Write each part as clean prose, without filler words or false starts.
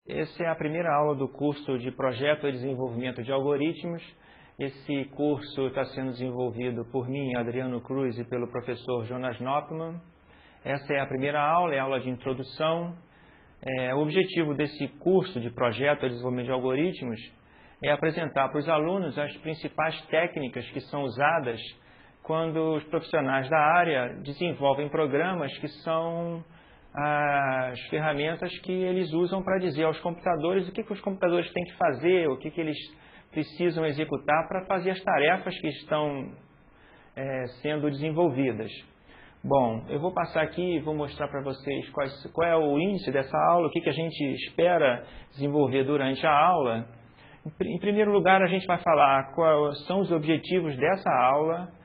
Essa é a primeira aula do curso de Projeto e Desenvolvimento de Algoritmos. Esse curso está sendo desenvolvido por mim, Adriano Cruz, e pelo professor Jonas Knopman. Essa é a primeira aula, é a aula de introdução. O objetivo desse curso de Projeto e Desenvolvimento de Algoritmos é apresentar para os alunos as principais técnicas que são usadas quando os profissionais da área desenvolvem programas que são as ferramentas que eles usam para dizer aos computadores o que os computadores têm que fazer, o que eles precisam executar para fazer as tarefas que estão sendo desenvolvidas. Bom, eu vou passar aqui e vou mostrar para vocês qual é o índice dessa aula, o que a gente espera desenvolver durante a aula. Em primeiro lugar, a gente vai falar quais são os objetivos dessa aula,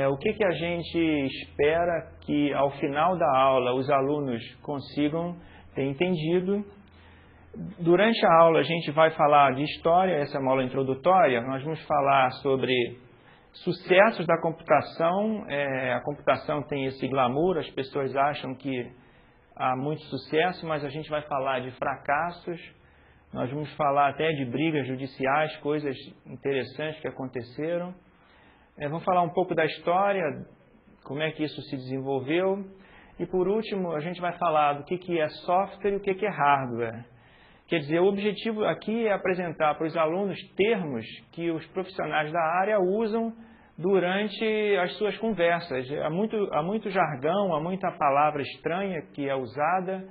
o que a gente espera que ao final da aula os alunos consigam ter entendido. Durante a aula a gente vai falar de história, essa é uma aula introdutória, nós vamos falar sobre sucessos da computação. A computação tem esse glamour, as pessoas acham que há muito sucesso, mas a gente vai falar de fracassos, nós vamos falar até de brigas judiciais, coisas interessantes que aconteceram. Vamos falar um pouco da história, como é que isso se desenvolveu. E por último, a gente vai falar do que é software e o que é hardware. Quer dizer, o objetivo aqui é apresentar para os alunos termos que os profissionais da área usam durante as suas conversas. Há muito jargão, há muita palavra estranha que é usada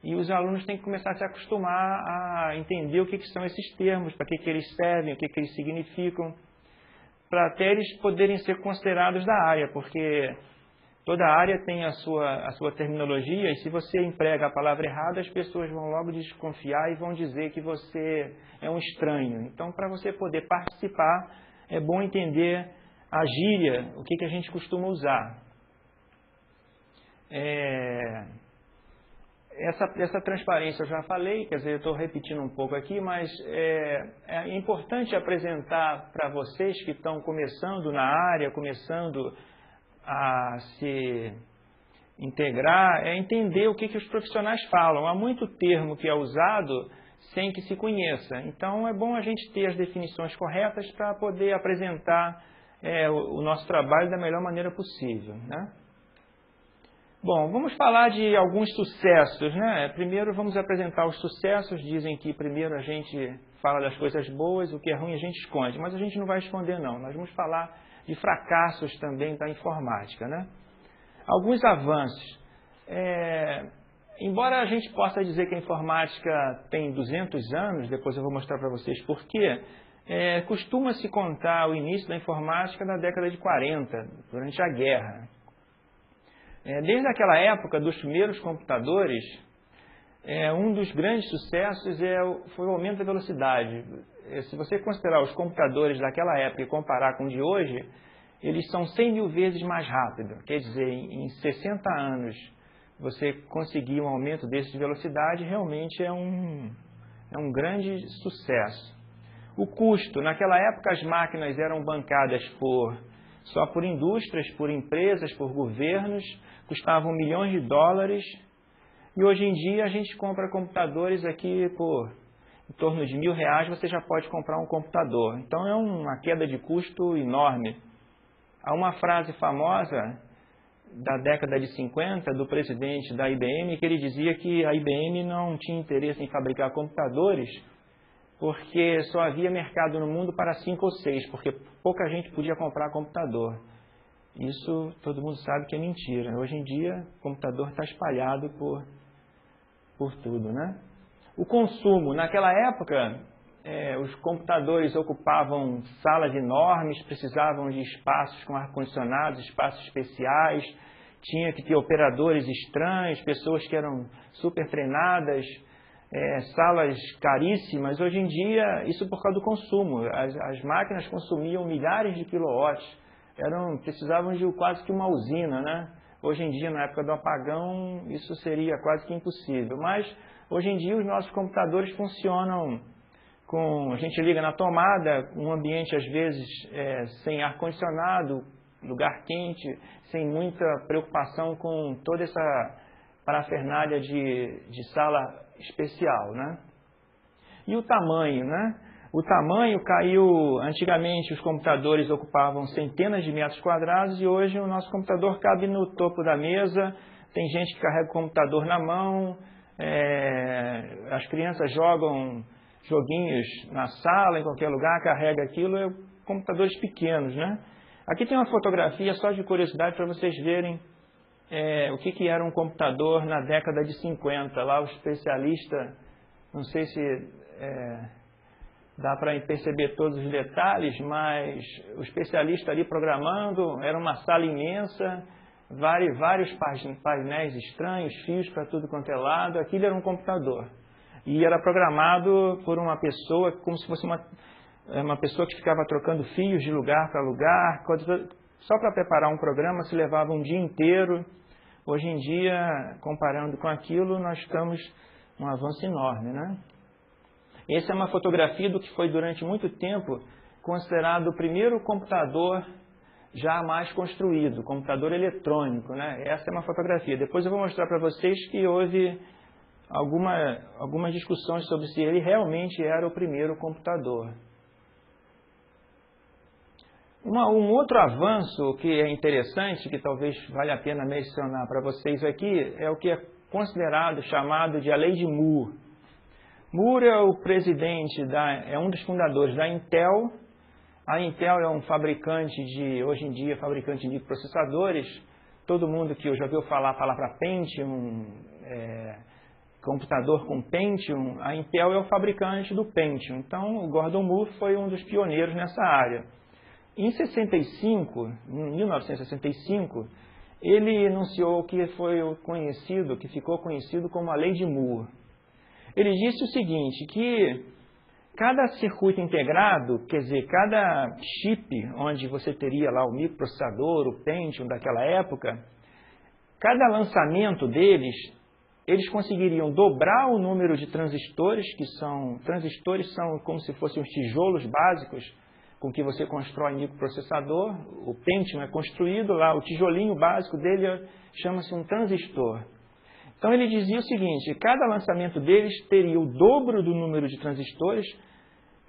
e os alunos têm que começar a se acostumar a entender o que são esses termos, para que eles servem, o que eles significam, para até eles poderem ser considerados da área, porque toda área tem a sua terminologia e se você emprega a palavra errada, as pessoas vão logo desconfiar e vão dizer que você é um estranho. Então, para você poder participar, é bom entender a gíria, o que a gente costuma usar. Essa transparência eu já falei, quer dizer, eu estou repetindo um pouco aqui, mas é importante apresentar para vocês que estão começando na área, começando a se integrar, entender o que os profissionais falam. Há muito termo que é usado sem que se conheça. Então, é bom a gente ter as definições corretas para poder apresentar o nosso trabalho da melhor maneira possível, né? Bom, vamos falar de alguns sucessos, né? Primeiro vamos apresentar os sucessos. Dizem que primeiro a gente fala das coisas boas, o que é ruim a gente esconde, mas a gente não vai esconder não. Nós vamos falar de fracassos também da informática, né? Alguns avanços. Embora a gente possa dizer que a informática tem 200 anos, depois eu vou mostrar para vocês por quê, costuma-se contar o início da informática na década de 40, durante a guerra. Desde aquela época dos primeiros computadores, um dos grandes sucessos foi o aumento da velocidade. Se você considerar os computadores daquela época e comparar com o de hoje, eles são 100 mil vezes mais rápidos. Quer dizer, em 60 anos, você conseguir um aumento desse de velocidade, realmente é um grande sucesso. O custo, naquela época as máquinas eram bancadas só por indústrias, por empresas, por governos, custavam milhões de dólares. E hoje em dia a gente compra computadores aqui por em torno de R$1.000, você já pode comprar um computador. Então é uma queda de custo enorme. Há uma frase famosa da década de 50 do presidente da IBM, que ele dizia que a IBM não tinha interesse em fabricar computadores porque só havia mercado no mundo para 5 ou 6, porque pouca gente podia comprar computador. Isso todo mundo sabe que é mentira. Hoje em dia o computador está espalhado por tudo, né? O consumo. Naquela época, os computadores ocupavam salas enormes, precisavam de espaços com ar-condicionado, espaços especiais, tinha que ter operadores estranhos, pessoas que eram super treinadas, salas caríssimas. Hoje em dia, isso por causa do consumo. As máquinas consumiam milhares de quilowatts, precisavam de quase que uma usina, né? Hoje em dia, na época do apagão, isso seria quase que impossível. Mas, hoje em dia, os nossos computadores funcionam a gente liga na tomada, um ambiente, às vezes, sem ar-condicionado, lugar quente, sem muita preocupação com toda essa parafernália de sala especial, né? E o tamanho, né? O tamanho caiu, antigamente os computadores ocupavam centenas de metros quadrados e hoje o nosso computador cabe no topo da mesa, tem gente que carrega o computador na mão, as crianças jogam joguinhos na sala, em qualquer lugar, carrega aquilo, computadores pequenos, né? Aqui tem uma fotografia só de curiosidade para vocês verem o que era um computador na década de 50. Lá o especialista, não sei se dá para perceber todos os detalhes, mas o especialista ali programando, era uma sala imensa, vários painéis estranhos, fios para tudo quanto é lado, aquilo era um computador. E era programado por uma pessoa, como se fosse uma pessoa que ficava trocando fios de lugar para lugar, só para preparar um programa se levava um dia inteiro. Hoje em dia, comparando com aquilo, nós estamos num avanço enorme, né? Essa é uma fotografia do que foi durante muito tempo considerado o primeiro computador jamais construído, computador eletrônico, né? Essa é uma fotografia. Depois eu vou mostrar para vocês que houve algumas discussões sobre se ele realmente era o primeiro computador. Um outro avanço que é interessante, que talvez valha a pena mencionar para vocês aqui, é o que é considerado, chamado de a Lei de Moore. Moore é o presidente, é um dos fundadores da Intel. A Intel é um fabricante hoje em dia, fabricante de microprocessadores. Todo mundo que já ouviu falar a palavra Pentium, computador com Pentium, a Intel é o fabricante do Pentium. Então, o Gordon Moore foi um dos pioneiros nessa área. Em 1965, ele enunciou o que ficou conhecido como a Lei de Moore. Ele disse o seguinte, que cada circuito integrado, quer dizer, cada chip onde você teria lá o microprocessador, o Pentium daquela época, cada lançamento deles, eles conseguiriam dobrar o número de transistores, transistores são como se fossem os tijolos básicos com que você constrói microprocessador. O Pentium é construído lá, o tijolinho básico dele chama-se um transistor. Então ele dizia o seguinte, cada lançamento deles teria o dobro do número de transistores,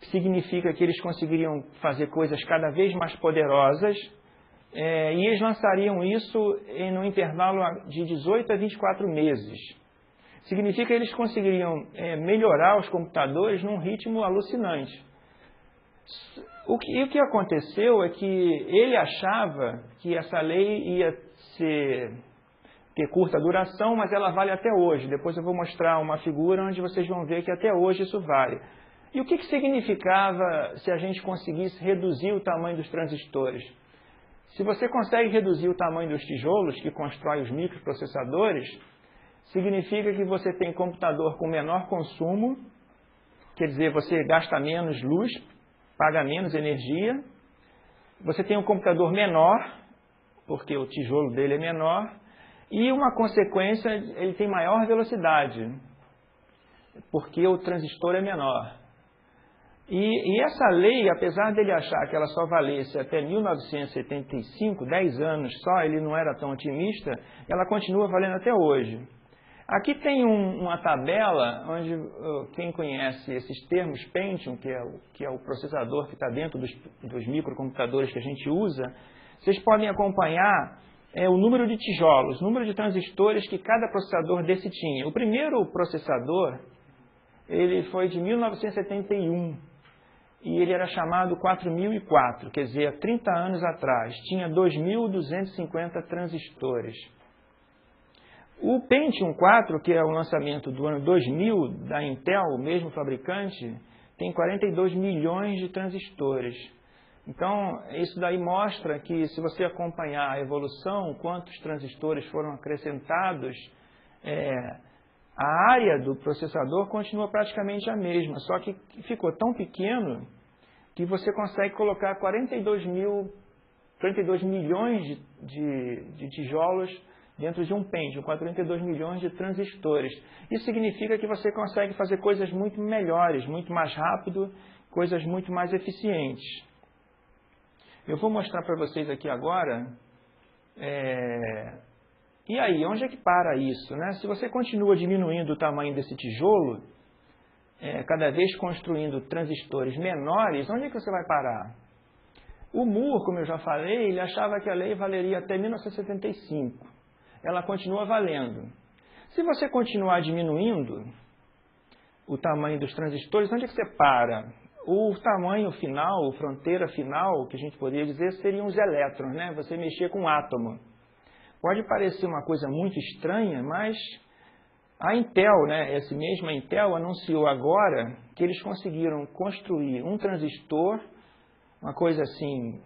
que significa que eles conseguiriam fazer coisas cada vez mais poderosas, e eles lançariam isso no intervalo de 18 a 24 meses. Significa que eles conseguiriam melhorar os computadores num ritmo alucinante. O que aconteceu é que ele achava que essa lei ia ter curta duração, mas ela vale até hoje. Depois eu vou mostrar uma figura onde vocês vão ver que até hoje isso vale. E o que significava se a gente conseguisse reduzir o tamanho dos transistores? Se você consegue reduzir o tamanho dos tijolos que constroem os microprocessadores, significa que você tem computador com menor consumo, quer dizer, você gasta menos luz, paga menos energia, você tem um computador menor, porque o tijolo dele é menor, e uma consequência, ele tem maior velocidade, porque o transistor é menor. E essa lei, apesar dele achar que ela só valesse até 1975, 10 anos só, ele não era tão otimista, ela continua valendo até hoje. Aqui tem uma tabela onde quem conhece esses termos, Pentium, que é o processador que está dentro dos microcomputadores que a gente usa, vocês podem acompanhar o número de tijolos, o número de transistores que cada processador desse tinha. O primeiro processador, ele foi de 1971 e ele era chamado 4004, quer dizer, há 30 anos atrás, tinha 2.250 transistores. O Pentium 4, que é o lançamento do ano 2000 da Intel, o mesmo fabricante, tem 42 milhões de transistores. Então, isso daí mostra que, se você acompanhar a evolução, quantos transistores foram acrescentados, a área do processador continua praticamente a mesma, só que ficou tão pequeno que você consegue colocar 42 milhões de tijolos dentro de um Pentium, 42 milhões de transistores. Isso significa que você consegue fazer coisas muito melhores, muito mais rápido, coisas muito mais eficientes. Eu vou mostrar para vocês aqui agora. E aí, onde é que para isso, né? Se você continua diminuindo o tamanho desse tijolo, cada vez construindo transistores menores, onde é que você vai parar? O Moore, como eu já falei, ele achava que a lei valeria até 1975. Ela continua valendo. Se você continuar diminuindo o tamanho dos transistores, onde é que você para? O tamanho final, a fronteira final, que a gente poderia dizer, seriam os elétrons, né? Você mexer com um átomo. Pode parecer uma coisa muito estranha, mas a Intel, né, essa mesma Intel, anunciou agora que eles conseguiram construir um transistor, uma coisa assim,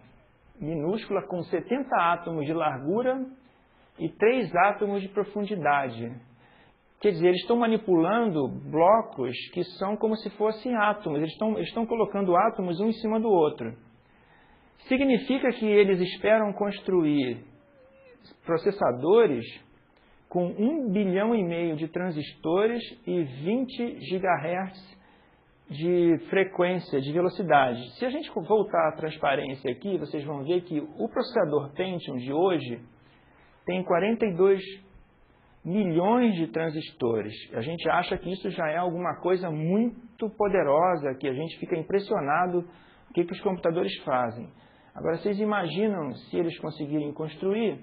minúscula, com 70 átomos de largura e 3 átomos de profundidade. Quer dizer, eles estão manipulando blocos que são como se fossem átomos. Eles estão colocando átomos um em cima do outro. Significa que eles esperam construir processadores com 1,5 bilhão de transistores e 20 GHz de frequência, de velocidade. Se a gente voltar à transparência aqui, vocês vão ver que o processador Pentium de hoje tem 42 milhões de transistores. A gente acha que isso já é alguma coisa muito poderosa, que a gente fica impressionado o que os computadores fazem. Agora, vocês imaginam se eles conseguirem construir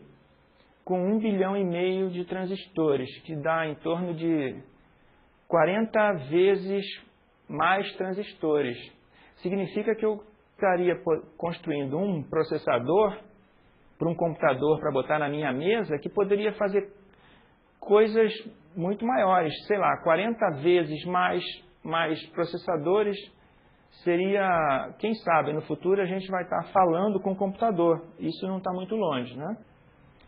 com 1,5 bilhão de transistores, que dá em torno de 40 vezes mais transistores. Significa que eu estaria construindo um processador para um computador para botar na minha mesa que poderia fazer coisas muito maiores, sei lá, 40 vezes mais processadores seria, quem sabe, no futuro a gente vai estar falando com o computador. Isso não está muito longe, né?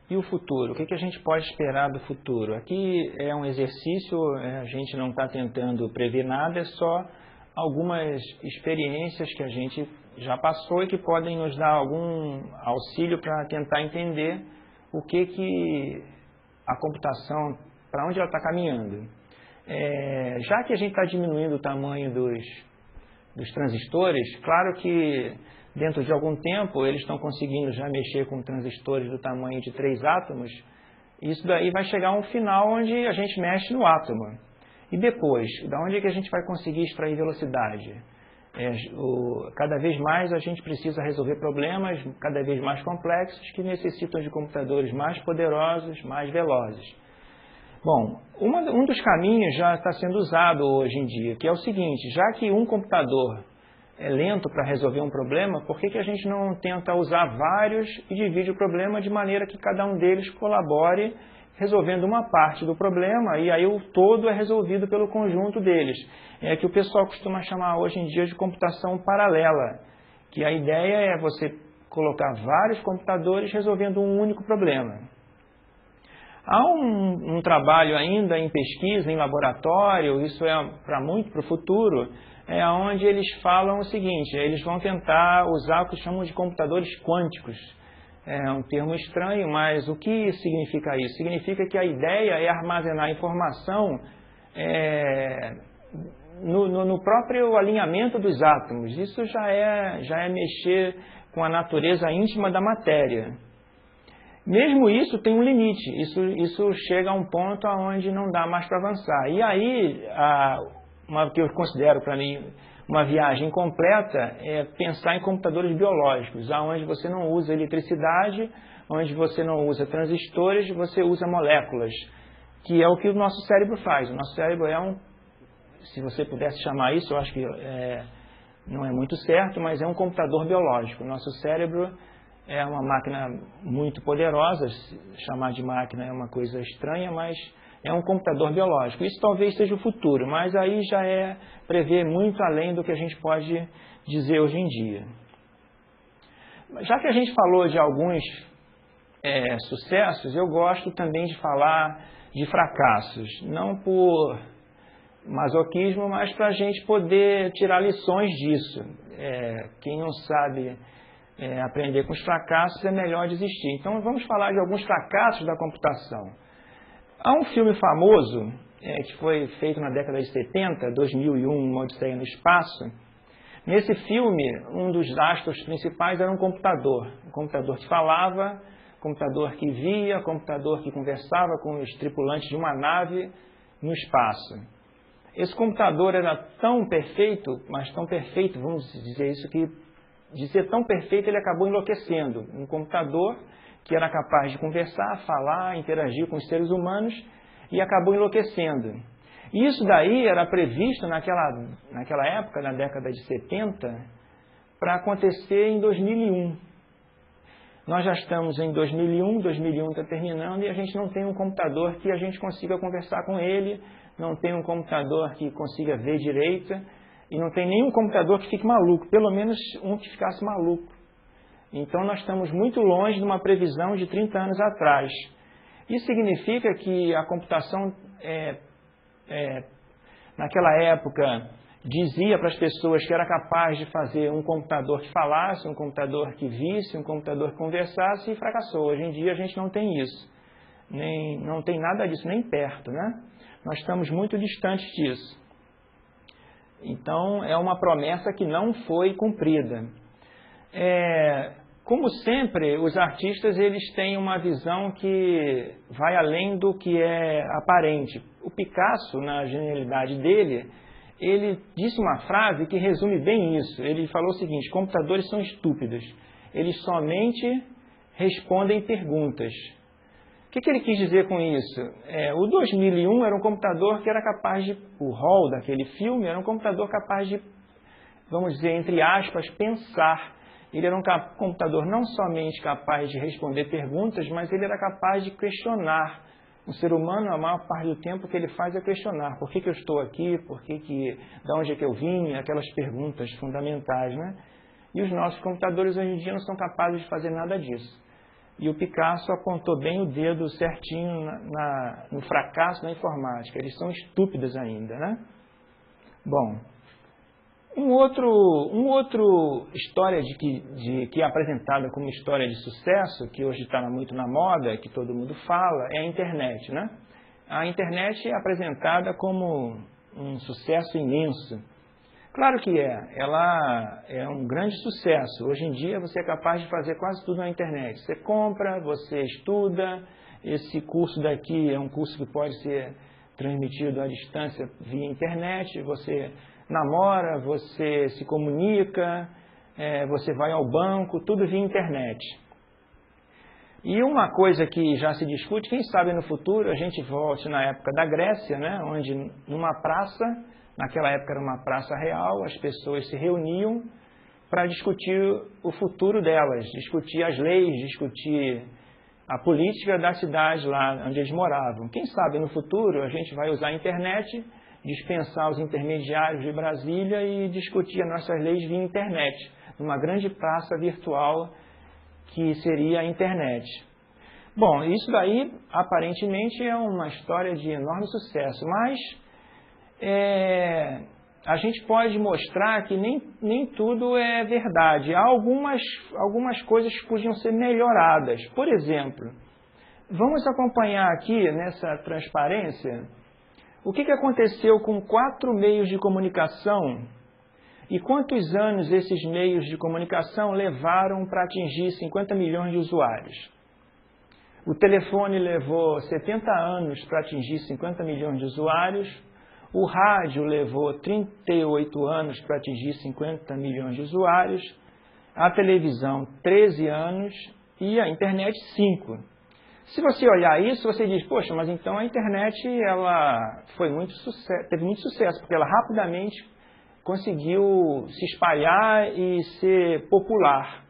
E o futuro? O que a gente pode esperar do futuro? Aqui é um exercício, a gente não está tentando prever nada, é só algumas experiências que a gente já passou e que podem nos dar algum auxílio para tentar entender o que a computação, para onde ela está caminhando. Já que a gente está diminuindo o tamanho dos transistores, claro que dentro de algum tempo eles estão conseguindo já mexer com transistores do tamanho de 3 átomos, isso daí vai chegar a um final onde a gente mexe no átomo. E depois, da onde é que a gente vai conseguir extrair velocidade? Cada vez mais a gente precisa resolver problemas cada vez mais complexos que necessitam de computadores mais poderosos, mais velozes. Bom, um dos caminhos já está sendo usado hoje em dia, que é o seguinte: já que um computador é lento para resolver um problema, por que a gente não tenta usar vários e divide o problema de maneira que cada um deles colabore resolvendo uma parte do problema, e aí o todo é resolvido pelo conjunto deles. É que o pessoal costuma chamar hoje em dia de computação paralela, que a ideia é você colocar vários computadores resolvendo um único problema. Há um trabalho ainda em pesquisa, em laboratório, isso é para o futuro, onde eles falam o seguinte: eles vão tentar usar o que chamam de computadores quânticos. É um termo estranho, mas o que significa isso? Significa que a ideia é armazenar informação no próprio alinhamento dos átomos. Isso já é mexer com a natureza íntima da matéria. Mesmo isso tem um limite, isso chega a um ponto onde não dá mais para avançar. E aí, que eu considero para mim uma viagem completa é pensar em computadores biológicos, onde você não usa eletricidade, onde você não usa transistores, você usa moléculas, que é o que o nosso cérebro faz. O nosso cérebro se você pudesse chamar isso, eu acho que não é muito certo, mas é um computador biológico. O nosso cérebro é uma máquina muito poderosa, chamar de máquina é uma coisa estranha, mas é um computador biológico. Isso talvez seja o futuro, mas aí já prever muito além do que a gente pode dizer hoje em dia. Já que a gente falou de alguns sucessos, eu gosto também de falar de fracassos, não por masoquismo, mas para a gente poder tirar lições disso. Quem não sabe aprender com os fracassos, é melhor desistir. Então vamos falar de alguns fracassos da computação. Há um filme famoso, que foi feito na década de 70, 2001, Uma Odisseia no Espaço. Nesse filme, um dos astros principais era um computador que falava, computador que via, computador que conversava com os tripulantes de uma nave no espaço. Esse computador era tão perfeito, mas tão perfeito, vamos dizer isso, que de ser tão perfeito ele acabou enlouquecendo. Um computador que era capaz de conversar, falar, interagir com os seres humanos e acabou enlouquecendo. E isso daí era previsto naquela época, na década de 70, para acontecer em 2001. Nós já estamos em 2001 está terminando e a gente não tem um computador que a gente consiga conversar com ele, não tem um computador que consiga ver direito e não tem nenhum computador que fique maluco, pelo menos um que ficasse maluco. Então nós estamos muito longe de uma previsão de 30 anos atrás. Isso significa que a computação, naquela época, dizia para as pessoas que era capaz de fazer um computador que falasse, um computador que visse, um computador que conversasse e fracassou. Hoje em dia a gente não tem isso, não tem nada disso, nem perto, né? Nós estamos muito distantes disso. Então é uma promessa que não foi cumprida. Como sempre, os artistas eles têm uma visão que vai além do que é aparente. O Picasso, na genialidade dele, ele disse uma frase que resume bem isso. Ele falou o seguinte: computadores são estúpidos, eles somente respondem perguntas. O que ele quis dizer com isso? O 2001 era um computador que era capaz de, o Hall daquele filme, era um computador capaz de, vamos dizer, entre aspas, pensar. Ele era um computador não somente capaz de responder perguntas, mas ele era capaz de questionar. O ser humano, a maior parte do tempo, o que ele faz é questionar. Por que eu estou aqui? De onde é que eu vim? Aquelas perguntas fundamentais, né? E os nossos computadores hoje em dia não são capazes de fazer nada disso. E o Picasso apontou bem o dedo certinho no fracasso da informática. Eles são estúpidos ainda, né? Bom, um outro história que é apresentada como história de sucesso, que hoje está muito na moda, que todo mundo fala, é a internet, né? A internet é apresentada como um sucesso imenso. Claro que ela é um grande sucesso. Hoje em dia você é capaz de fazer quase tudo na internet. Você compra, você estuda, esse curso daqui é um curso que pode ser transmitido à distância via internet, você namora, você se comunica, você vai ao banco, tudo via internet. E uma coisa que já se discute, quem sabe no futuro a gente volte na época da Grécia, né, onde numa praça, naquela época era uma praça real, as pessoas se reuniam para discutir o futuro delas, discutir as leis, discutir a política da cidade lá onde eles moravam. Quem sabe no futuro a gente vai usar a internet, dispensar os intermediários de Brasília e discutir as nossas leis via internet, numa grande praça virtual que seria a internet. Bom, isso daí aparentemente é uma história de enorme sucesso, mas a gente pode mostrar que nem tudo é verdade. Há algumas coisas que podiam ser melhoradas. Por exemplo, vamos acompanhar aqui nessa transparência o que aconteceu com 4 meios de comunicação e quantos anos esses meios de comunicação levaram para atingir 50 milhões de usuários. O telefone levou 70 anos para atingir 50 milhões de usuários, o rádio levou 38 anos para atingir 50 milhões de usuários, a televisão 13 anos e a internet 5. Se você olhar isso, você diz, poxa, mas então a internet ela teve muito sucesso, porque ela rapidamente conseguiu se espalhar e ser popular.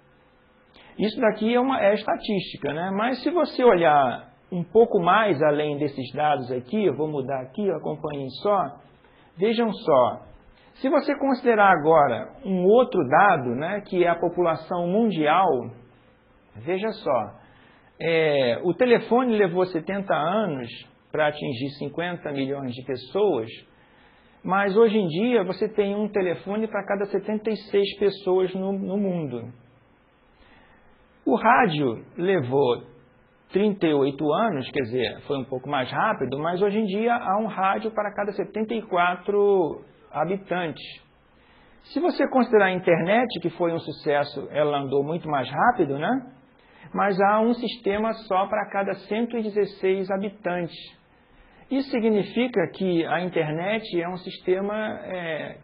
Isso daqui é estatística, né? Mas se você olhar um pouco mais além desses dados aqui, eu vou mudar aqui, acompanhem só, vejam só. Se você considerar agora um outro dado, né, que é a população mundial, veja só. O telefone levou 70 anos para atingir 50 milhões de pessoas, mas hoje em dia você tem um telefone para cada 76 pessoas no mundo. O rádio levou 38 anos, quer dizer, foi um pouco mais rápido, mas hoje em dia há um rádio para cada 74 habitantes. Se você considerar a internet, que foi um sucesso, ela andou muito mais rápido, né? Mas há um sistema só para cada 116 habitantes. Isso significa que a internet é um sistema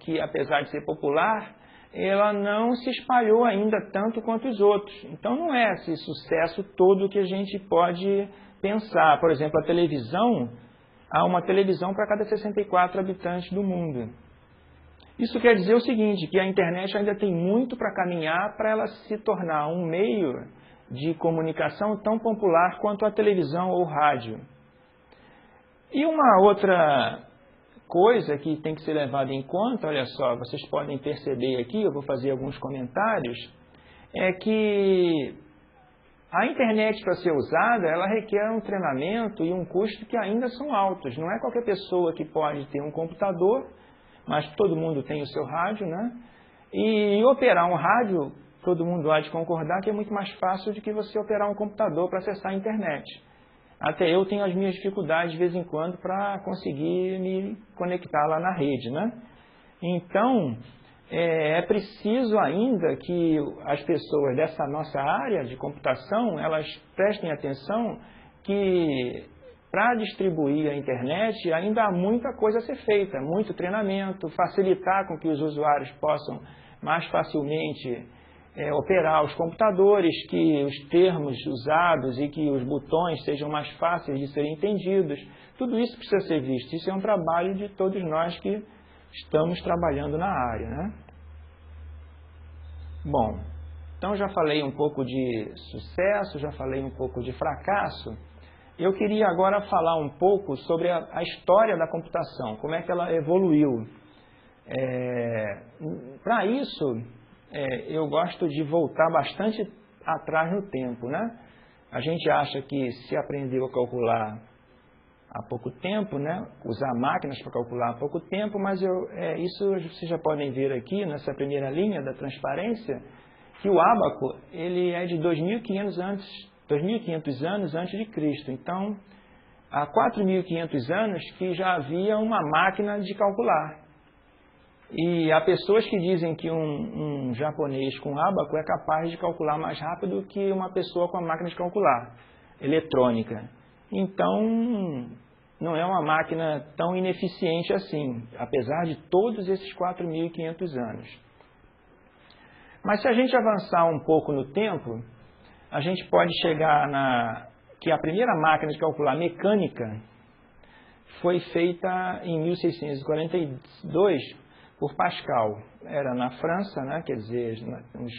que, apesar de ser popular, ela não se espalhou ainda tanto quanto os outros. Então, não é esse sucesso todo que a gente pode pensar. Por exemplo, a televisão, há uma televisão para cada 64 habitantes do mundo. Isso quer dizer o seguinte, que a internet ainda tem muito para caminhar para ela se tornar um meio de comunicação tão popular quanto a televisão ou o rádio. E uma outra coisa que tem que ser levada em conta, olha só, vocês podem perceber aqui, eu vou fazer alguns comentários, é que a internet para ser usada, ela requer um treinamento e um custo que ainda são altos. Não é qualquer pessoa que pode ter um computador, mas todo mundo tem o seu rádio, né? E operar um rádio, todo mundo há de concordar que é muito mais fácil do que você operar um computador para acessar a internet. Até eu tenho as minhas dificuldades de vez em quando para conseguir me conectar lá na rede, né? Então, é preciso ainda que as pessoas dessa nossa área de computação, elas prestem atenção que para distribuir a internet ainda há muita coisa a ser feita, muito treinamento, facilitar com que os usuários possam mais facilmente operar os computadores, que os termos usados e que os botões sejam mais fáceis de serem entendidos. Tudo isso precisa ser visto. Isso é um trabalho de todos nós que estamos trabalhando na área, né? Bom, então já falei um pouco de sucesso, já falei um pouco de fracasso. Eu queria agora falar um pouco sobre a história da computação, como é que ela evoluiu. Para isso, eu gosto de voltar bastante atrás no tempo, né? A gente acha que se aprendeu a calcular há pouco tempo, né? Usar máquinas para calcular há pouco tempo, mas isso vocês já podem ver aqui nessa primeira linha da transparência, que o ábaco ele é de 2.500 anos antes de Cristo. Então, há 4.500 anos que já havia uma máquina de calcular. E há pessoas que dizem que um japonês com ábaco é capaz de calcular mais rápido que uma pessoa com a máquina de calcular eletrônica. Então, não é uma máquina tão ineficiente assim, apesar de todos esses 4.500 anos. Mas se a gente avançar um pouco no tempo, a gente pode chegar que a primeira máquina de calcular mecânica foi feita em 1642 por Pascal. Era na França, né? Quer dizer, uns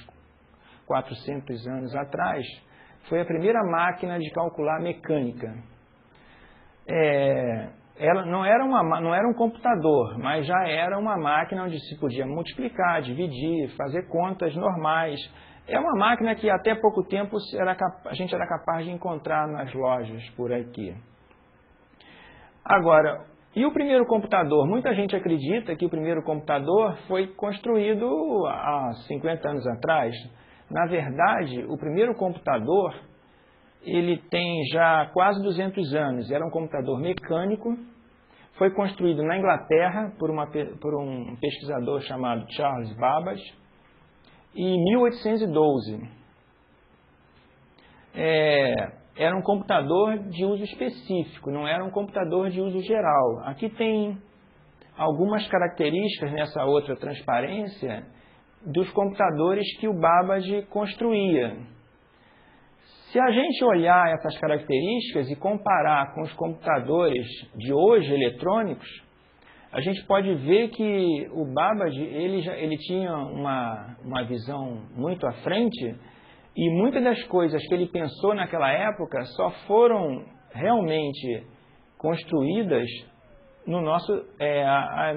400 anos atrás, foi a primeira máquina de calcular mecânica. Ela não era um computador, mas já era uma máquina onde se podia multiplicar, dividir, fazer contas normais. É uma máquina que até pouco tempo a gente era capaz de encontrar nas lojas por aqui. Agora, e o primeiro computador? Muita gente acredita que o primeiro computador foi construído há 50 anos atrás. Na verdade, o primeiro computador ele tem já quase 200 anos. Era um computador mecânico, foi construído na Inglaterra por um pesquisador chamado Charles Babbage, em 1812. Era um computador de uso específico, não era um computador de uso geral. Aqui tem algumas características nessa outra transparência dos computadores que o Babbage construía. Se a gente olhar essas características e comparar com os computadores de hoje eletrônicos, a gente pode ver que o Babbage ele tinha uma visão muito à frente e muitas das coisas que ele pensou naquela época só foram realmente construídas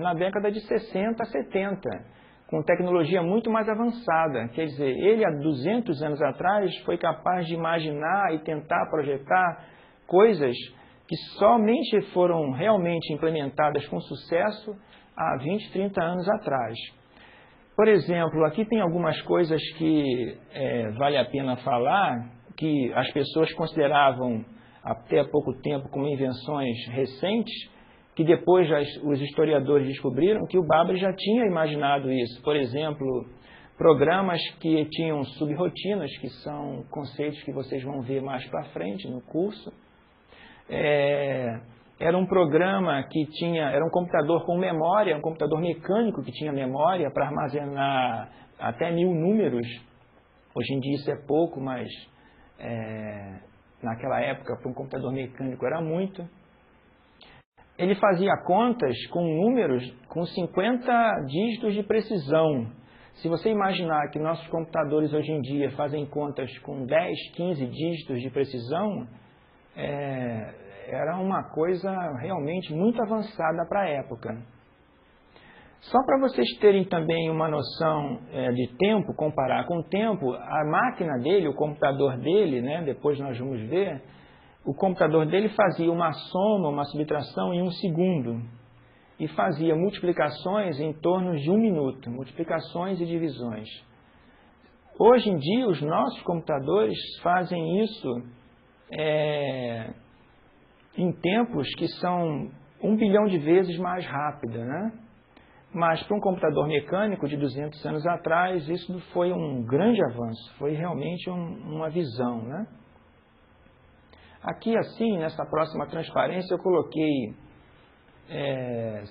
na década de 60, 70, com tecnologia muito mais avançada. Quer dizer, ele há 200 anos atrás foi capaz de imaginar e tentar projetar coisas que somente foram realmente implementadas com sucesso há 20, 30 anos atrás. Por exemplo, aqui tem algumas coisas que vale a pena falar, que as pessoas consideravam até há pouco tempo como invenções recentes, que depois os historiadores descobriram que o Babbage já tinha imaginado isso. Por exemplo, programas que tinham subrotinas, que são conceitos que vocês vão ver mais para frente no curso. Era um programa que era um computador com memória, um computador mecânico que tinha memória para armazenar até 1000 números. Hoje em dia isso é pouco, mas naquela época, para um computador mecânico, era muito. Ele fazia contas com números com 50 dígitos de precisão. Se você imaginar que nossos computadores hoje em dia fazem contas com 10, 15 dígitos de precisão, era uma coisa realmente muito avançada para a época. Só para vocês terem também uma noção de tempo, comparar com o tempo, a máquina dele, o computador dele, né, depois nós vamos ver, o computador dele fazia uma soma, uma subtração em 1 segundo e fazia multiplicações em torno de 1 minuto, multiplicações e divisões. Hoje em dia, os nossos computadores fazem isso em tempos que são 1 bilhão de vezes mais rápida, né? Mas para um computador mecânico de 200 anos atrás, isso foi um grande avanço, foi realmente uma visão, né? Aqui, assim, nessa próxima transparência, eu coloquei,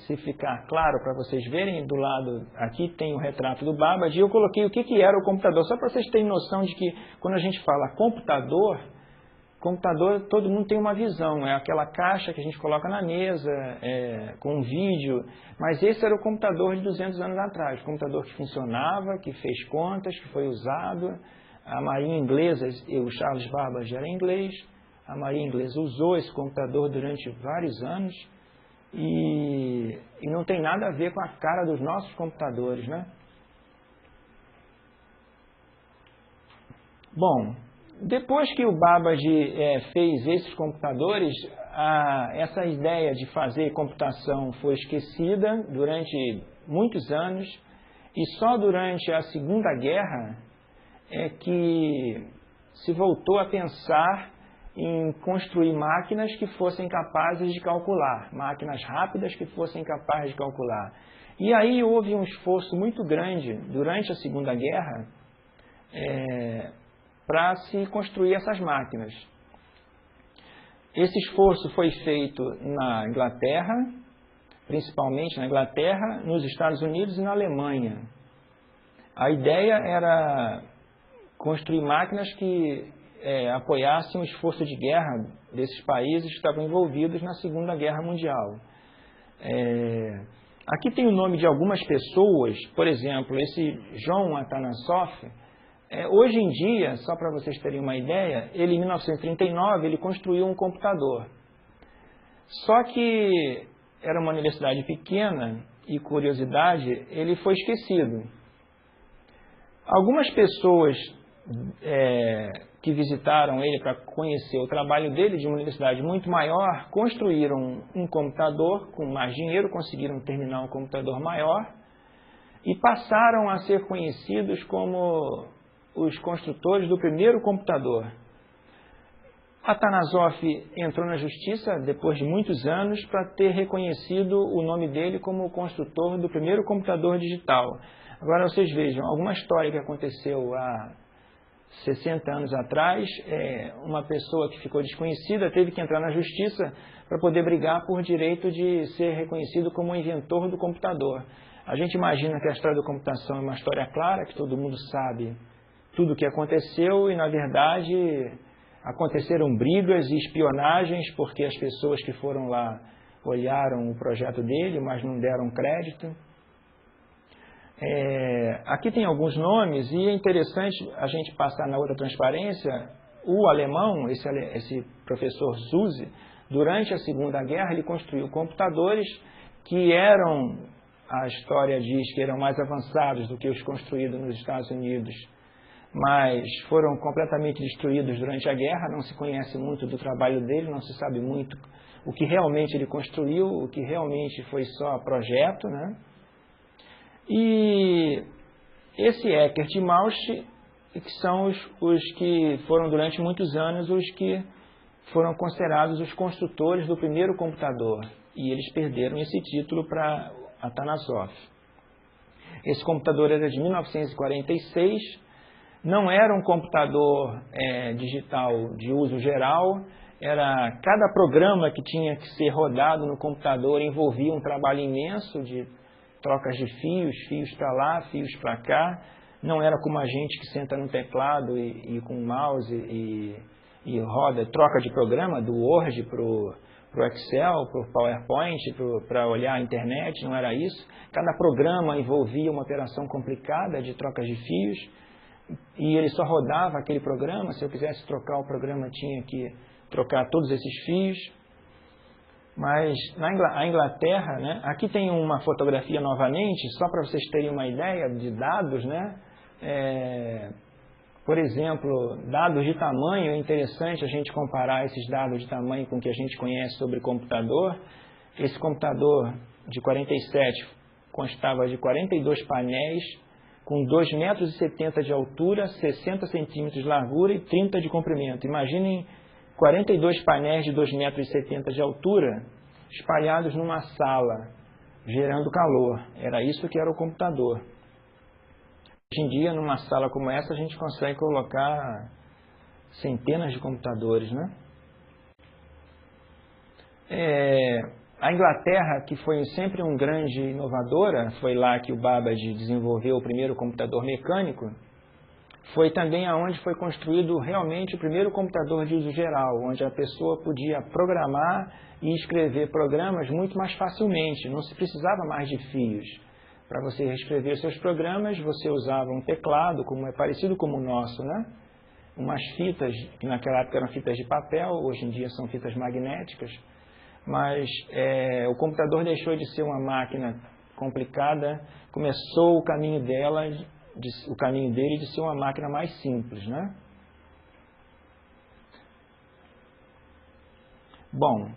se ficar claro para vocês verem, do lado aqui tem o retrato do Babbage, e eu coloquei o que era o computador, só para vocês terem noção de que quando a gente fala computador, todo mundo tem uma visão, é aquela caixa que a gente coloca na mesa, com um vídeo, mas esse era o computador de 200 anos atrás, computador que funcionava, que fez contas, que foi usado, a Marinha Inglesa, o Charles Babbage era inglês, a Marinha Inglesa usou esse computador durante vários anos e não tem nada a ver com a cara dos nossos computadores, né? Bom, depois que o Babbage fez esses computadores, essa ideia de fazer computação foi esquecida durante muitos anos e só durante a Segunda Guerra é que se voltou a pensar em construir máquinas que fossem capazes de calcular, máquinas rápidas que fossem capazes de calcular. E aí houve um esforço muito grande durante a Segunda Guerra para se construir essas máquinas. Esse esforço foi feito na Inglaterra, principalmente na Inglaterra, nos Estados Unidos e na Alemanha. A ideia era construir máquinas que apoiassem o esforço de guerra desses países que estavam envolvidos na Segunda Guerra Mundial. Aqui tem o nome de algumas pessoas, por exemplo, esse John Atanasoff. Hoje em dia, só para vocês terem uma ideia, ele em 1939 ele construiu um computador. Só que era uma universidade pequena e, curiosidade, ele foi esquecido. Algumas pessoas que visitaram ele para conhecer o trabalho dele, de uma universidade muito maior, construíram um computador com mais dinheiro, conseguiram terminar um computador maior e passaram a ser conhecidos como os construtores do primeiro computador. Atanasoff entrou na justiça depois de muitos anos para ter reconhecido o nome dele como o construtor do primeiro computador digital. Agora vocês vejam, alguma história que aconteceu há 60 anos atrás, uma pessoa que ficou desconhecida teve que entrar na justiça para poder brigar por direito de ser reconhecido como o inventor do computador. A gente imagina que a história da computação é uma história clara, que todo mundo sabe tudo o que aconteceu e, na verdade, aconteceram brigas e espionagens porque as pessoas que foram lá olharam o projeto dele, mas não deram crédito. Aqui tem alguns nomes e é interessante a gente passar na outra transparência. O alemão, esse professor Zuse, durante a Segunda Guerra, ele construiu computadores que eram, a história diz que eram mais avançados do que os construídos nos Estados Unidos, mas foram completamente destruídos durante a guerra, não se conhece muito do trabalho dele, não se sabe muito o que realmente ele construiu, o que realmente foi só projeto, né? E esse Eckert e Mauch, que são os que foram durante muitos anos os que foram considerados os construtores do primeiro computador, e eles perderam esse título para Atanasoff. Esse computador era de 1946, não era um computador digital de uso geral, Cada programa que tinha que ser rodado no computador envolvia um trabalho imenso de trocas de fios para lá, fios para cá. Não era como a gente que senta no teclado e com o mouse e roda, troca de programa do Word para o Excel, para o PowerPoint, para olhar a internet, não era isso. Cada programa envolvia uma operação complicada de trocas de fios e ele só rodava aquele programa. Se eu quisesse trocar o programa, tinha que trocar todos esses fios. Mas a Inglaterra, né, aqui tem uma fotografia novamente, só para vocês terem uma ideia de dados, né? Por exemplo, dados de tamanho, é interessante a gente comparar esses dados de tamanho com o que a gente conhece sobre computador. Esse computador de 47 constava de 42 painéis, com 2,70 metros de altura, 60 centímetros de largura e 30 de comprimento. Imaginem 42 painéis de 2,70 metros de altura, espalhados numa sala, gerando calor. Era isso que era o computador. Hoje em dia, numa sala como essa, a gente consegue colocar centenas de computadores, né? A Inglaterra, que foi sempre uma grande inovadora, foi lá que o Babbage desenvolveu o primeiro computador mecânico, foi também aonde foi construído realmente o primeiro computador de uso geral, onde a pessoa podia programar e escrever programas muito mais facilmente, não se precisava mais de fios. Para você escrever seus programas, você usava um teclado, como é parecido com o nosso, né? Umas fitas, que naquela época eram fitas de papel, hoje em dia são fitas magnéticas, mas o computador deixou de ser uma máquina complicada, começou o caminho dele de ser uma máquina mais simples, né? Bom,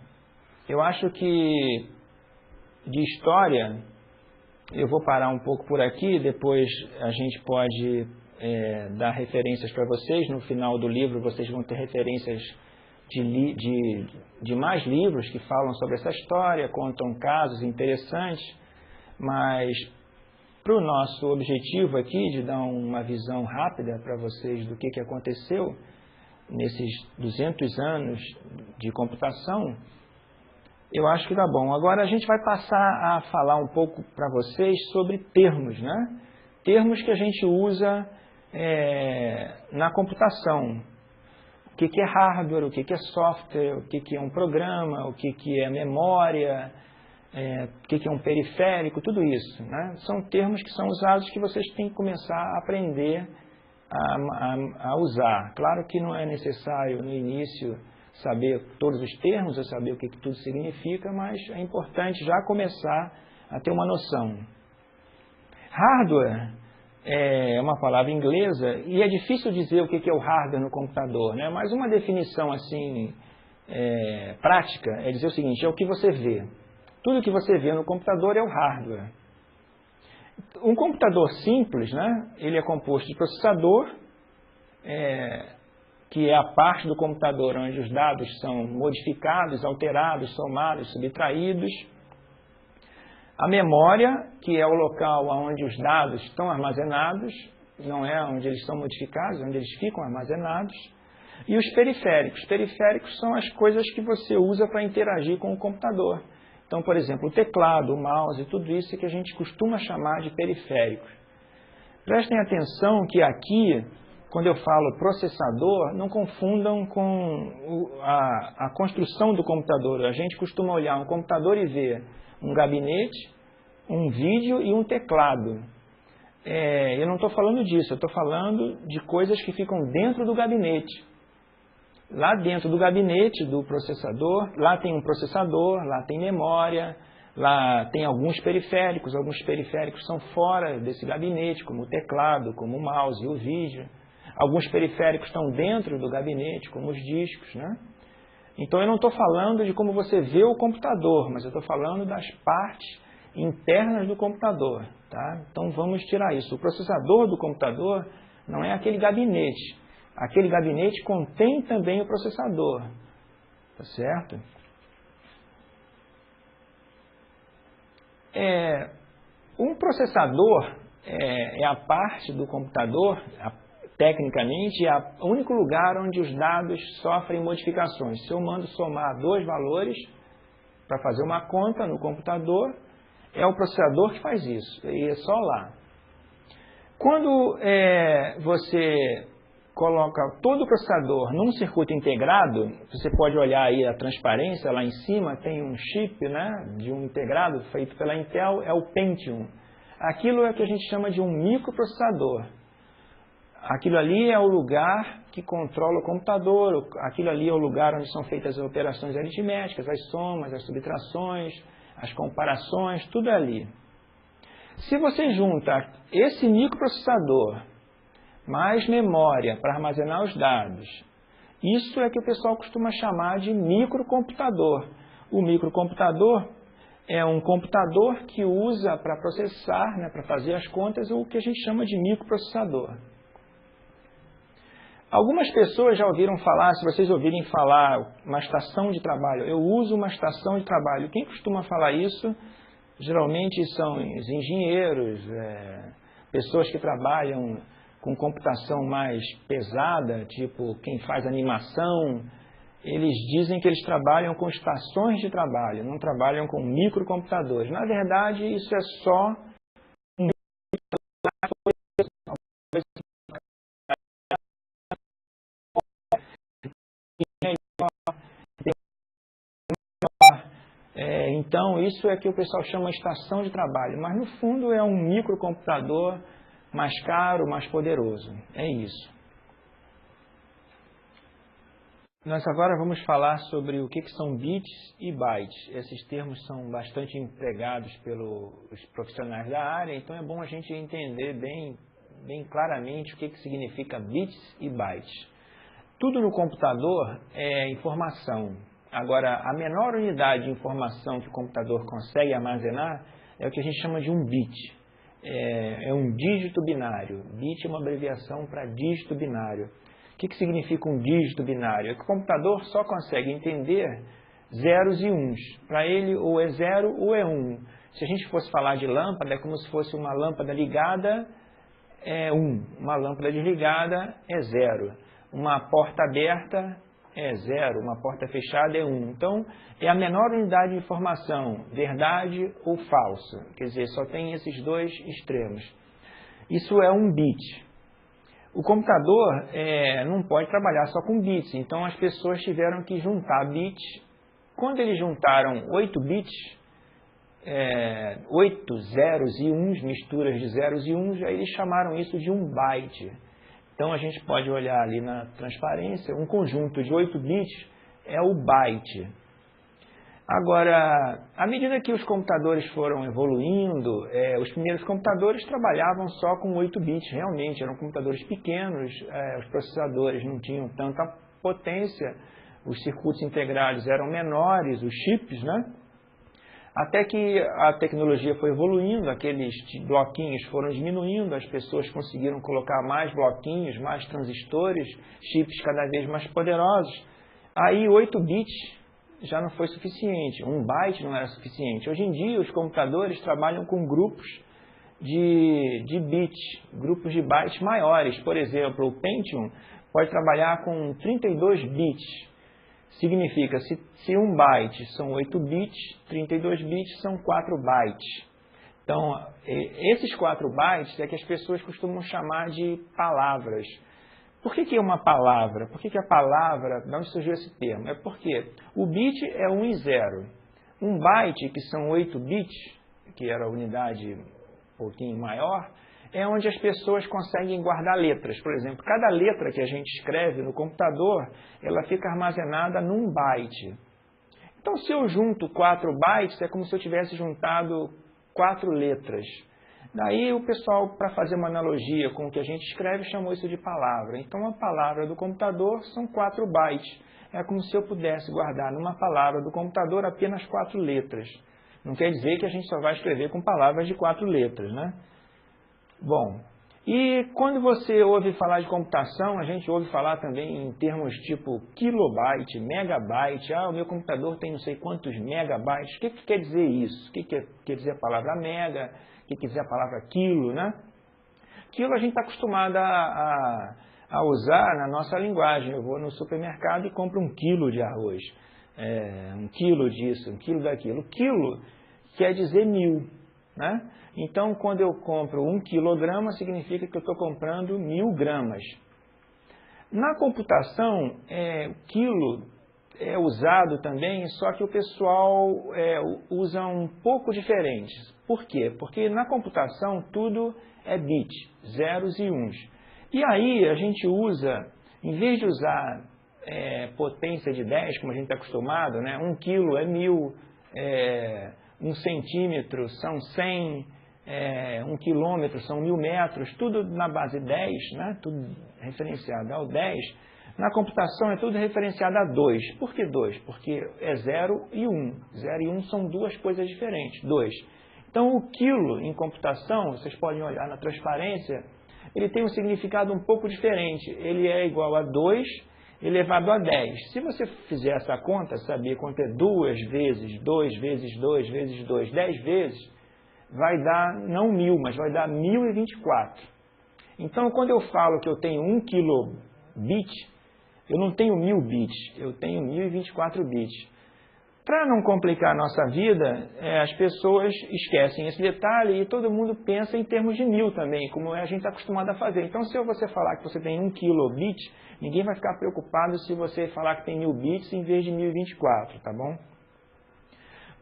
eu acho que de história eu vou parar um pouco por aqui, depois a gente pode dar referências para vocês. No final do livro vocês vão ter referências de mais livros que falam sobre essa história, contam casos interessantes, mas para o nosso objetivo aqui de dar uma visão rápida para vocês do que aconteceu nesses 200 anos de computação, eu acho que tá bom. Agora a gente vai passar a falar um pouco para vocês sobre termos, né? Termos que a gente usa na computação. O que é hardware, o que é software, o que é um programa, o que é memória, o que é um periférico, tudo isso, né? São termos que são usados que vocês têm que começar a aprender a usar. Claro que não é necessário no início saber todos os termos, ou saber o que tudo significa, mas é importante já começar a ter uma noção. Hardware é uma palavra inglesa e é difícil dizer o que é o hardware no computador, né? Mas uma definição assim prática é dizer o seguinte: é o que você vê. Tudo que você vê no computador é o hardware. Um computador simples, né? Ele é composto de processador, que é a parte do computador onde os dados são modificados, alterados, somados, subtraídos. A memória, que é o local onde os dados estão armazenados, não é onde eles são modificados, onde eles ficam armazenados. E os periféricos. Os periféricos são as coisas que você usa para interagir com o computador. Então, por exemplo, o teclado, o mouse, tudo isso que a gente costuma chamar de periféricos. Prestem atenção que aqui, quando eu falo processador, não confundam com a construção do computador. A gente costuma olhar um computador e ver um gabinete, um vídeo e um teclado. Eu não estou falando disso, eu estou falando de coisas que ficam dentro do gabinete. Lá dentro do gabinete do processador, lá tem um processador, lá tem memória, lá tem alguns periféricos são fora desse gabinete, como o teclado, como o mouse e o vídeo. Alguns periféricos estão dentro do gabinete, como os discos, né? Então eu não estou falando de como você vê o computador, mas eu estou falando das partes internas do computador, tá? Então vamos tirar isso. O processador do computador não é aquele gabinete. Aquele gabinete contém também o processador, tá certo? Um processador é a parte do computador tecnicamente, é o único lugar onde os dados sofrem modificações. Se eu mando somar dois valores para fazer uma conta no computador, é o processador que faz isso, e é só lá. Quando você coloca todo o processador num circuito integrado, você pode olhar aí a transparência, lá em cima tem um chip, né, de um integrado feito pela Intel, é o Pentium. Aquilo é o que a gente chama de um microprocessador. Aquilo ali é o lugar que controla o computador, aquilo ali é o lugar onde são feitas as operações aritméticas, as somas, as subtrações, as comparações, tudo é ali. Se você junta esse microprocessador mais memória para armazenar os dados, isso é que o pessoal costuma chamar de microcomputador. O microcomputador é um computador que usa para processar, né, para fazer as contas, o que a gente chama de microprocessador. Algumas pessoas já ouviram falar, se vocês ouvirem falar uma estação de trabalho, eu uso uma estação de trabalho. Quem costuma falar isso, geralmente são os engenheiros, pessoas que trabalham com computação mais pesada, tipo quem faz animação. Eles dizem que eles trabalham com estações de trabalho, não trabalham com microcomputadores. Na verdade, isso é só um então, isso é que o pessoal chama de estação de trabalho, mas no fundo é um microcomputador mais caro, mais poderoso. É isso. Nós agora vamos falar sobre o que são bits e bytes. Esses termos são bastante empregados pelos profissionais da área, então é bom a gente entender bem claramente o que significa bits e bytes. Tudo no computador é informação. Agora, a menor unidade de informação que o computador consegue armazenar é o que a gente chama de um bit. É um dígito binário. Bit é uma abreviação para dígito binário. O que significa um dígito binário? É que o computador só consegue entender zeros e uns. Para ele, ou é zero ou é um. Se a gente fosse falar de lâmpada, é como se fosse uma lâmpada ligada, é 1. Uma lâmpada desligada é 0. Uma porta aberta é 0. Uma porta fechada é 1. Então, é a menor unidade de informação, verdade ou falso. Quer dizer, só tem esses dois extremos. Isso é um bit. O computador não pode trabalhar só com bits, então as pessoas tiveram que juntar bits. Quando eles juntaram 8 bits, 8 zeros e uns, misturas de zeros e uns, aí eles chamaram isso de um byte. Então a gente pode olhar ali na transparência, um conjunto de 8 bits é o byte. Agora, à medida que os computadores foram evoluindo, os primeiros computadores trabalhavam só com 8 bits, realmente, eram computadores pequenos, os processadores não tinham tanta potência, os circuitos integrados eram menores, os chips, né? Até que a tecnologia foi evoluindo, aqueles bloquinhos foram diminuindo, as pessoas conseguiram colocar mais bloquinhos, mais transistores, chips cada vez mais poderosos. Aí 8 bits já não foi suficiente, 1 byte não era suficiente. Hoje em dia os computadores trabalham com grupos de bits, grupos de bytes maiores. Por exemplo, o Pentium pode trabalhar com 32 bits. Significa, se 1 byte são 8 bits, 32 bits são 4 bytes. Então, esses 4 bytes é que as pessoas costumam chamar de palavras. Por que é uma palavra? Por que a palavra, de onde surgiu esse termo? É porque o bit é 1 e 0. 1 byte, que são 8 bits, que era a unidade um pouquinho maior, é onde as pessoas conseguem guardar letras. Por exemplo, cada letra que a gente escreve no computador, ela fica armazenada num byte. Então, se eu junto 4 bytes, é como se eu tivesse juntado 4 letras. Daí o pessoal, para fazer uma analogia com o que a gente escreve, chamou isso de palavra. Então, a palavra do computador são 4 bytes. É como se eu pudesse guardar numa palavra do computador apenas 4 letras. Não quer dizer que a gente só vai escrever com palavras de 4 letras, né? Bom, e quando você ouve falar de computação, a gente ouve falar também em termos tipo kilobyte, megabyte. O meu computador tem não sei quantos megabytes. O que quer dizer isso? O que quer dizer a palavra mega? O que quer dizer a palavra quilo, né? Quilo a gente está acostumado a usar na nossa linguagem. Eu vou no supermercado e compro 1 quilo de arroz, 1 quilo disso, 1 quilo daquilo. Quilo quer dizer 1000, né? Então, quando eu compro 1 quilograma, significa que eu estou comprando 1000 gramas. Na computação, o quilo é usado também, só que o pessoal usa um pouco diferente. Por quê? Porque na computação tudo é bit, zeros e uns. E aí a gente usa, em vez de usar potência de 10, como a gente está acostumado, né? 1 quilo é 1000, 1 centímetro são 100, 1 quilômetro são 1000 metros, tudo na base 10, né? Tudo referenciado ao 10. Na computação é tudo referenciado a 2. Por que 2? Porque é 0 e 1. 0 e 1 são duas coisas diferentes, 2. Então o quilo em computação, vocês podem olhar na transparência, ele tem um significado um pouco diferente. Ele é igual a 2 elevado a 10. Se você fizer essa conta, saber quanto é 2 vezes 2 vezes 2 vezes 2, 10 vezes, vai dar não 1000, mas vai dar 1024. Então, quando eu falo que eu tenho 1 kilobit, eu não tenho 1000 bits, eu tenho 1024 bits. Para não complicar a nossa vida, as pessoas esquecem esse detalhe e todo mundo pensa em termos de 1000 também, como a gente está acostumado a fazer. Então, se você falar que você tem 1 kilobit, ninguém vai ficar preocupado se você falar que tem 1000 bits em vez de 1024, tá bom?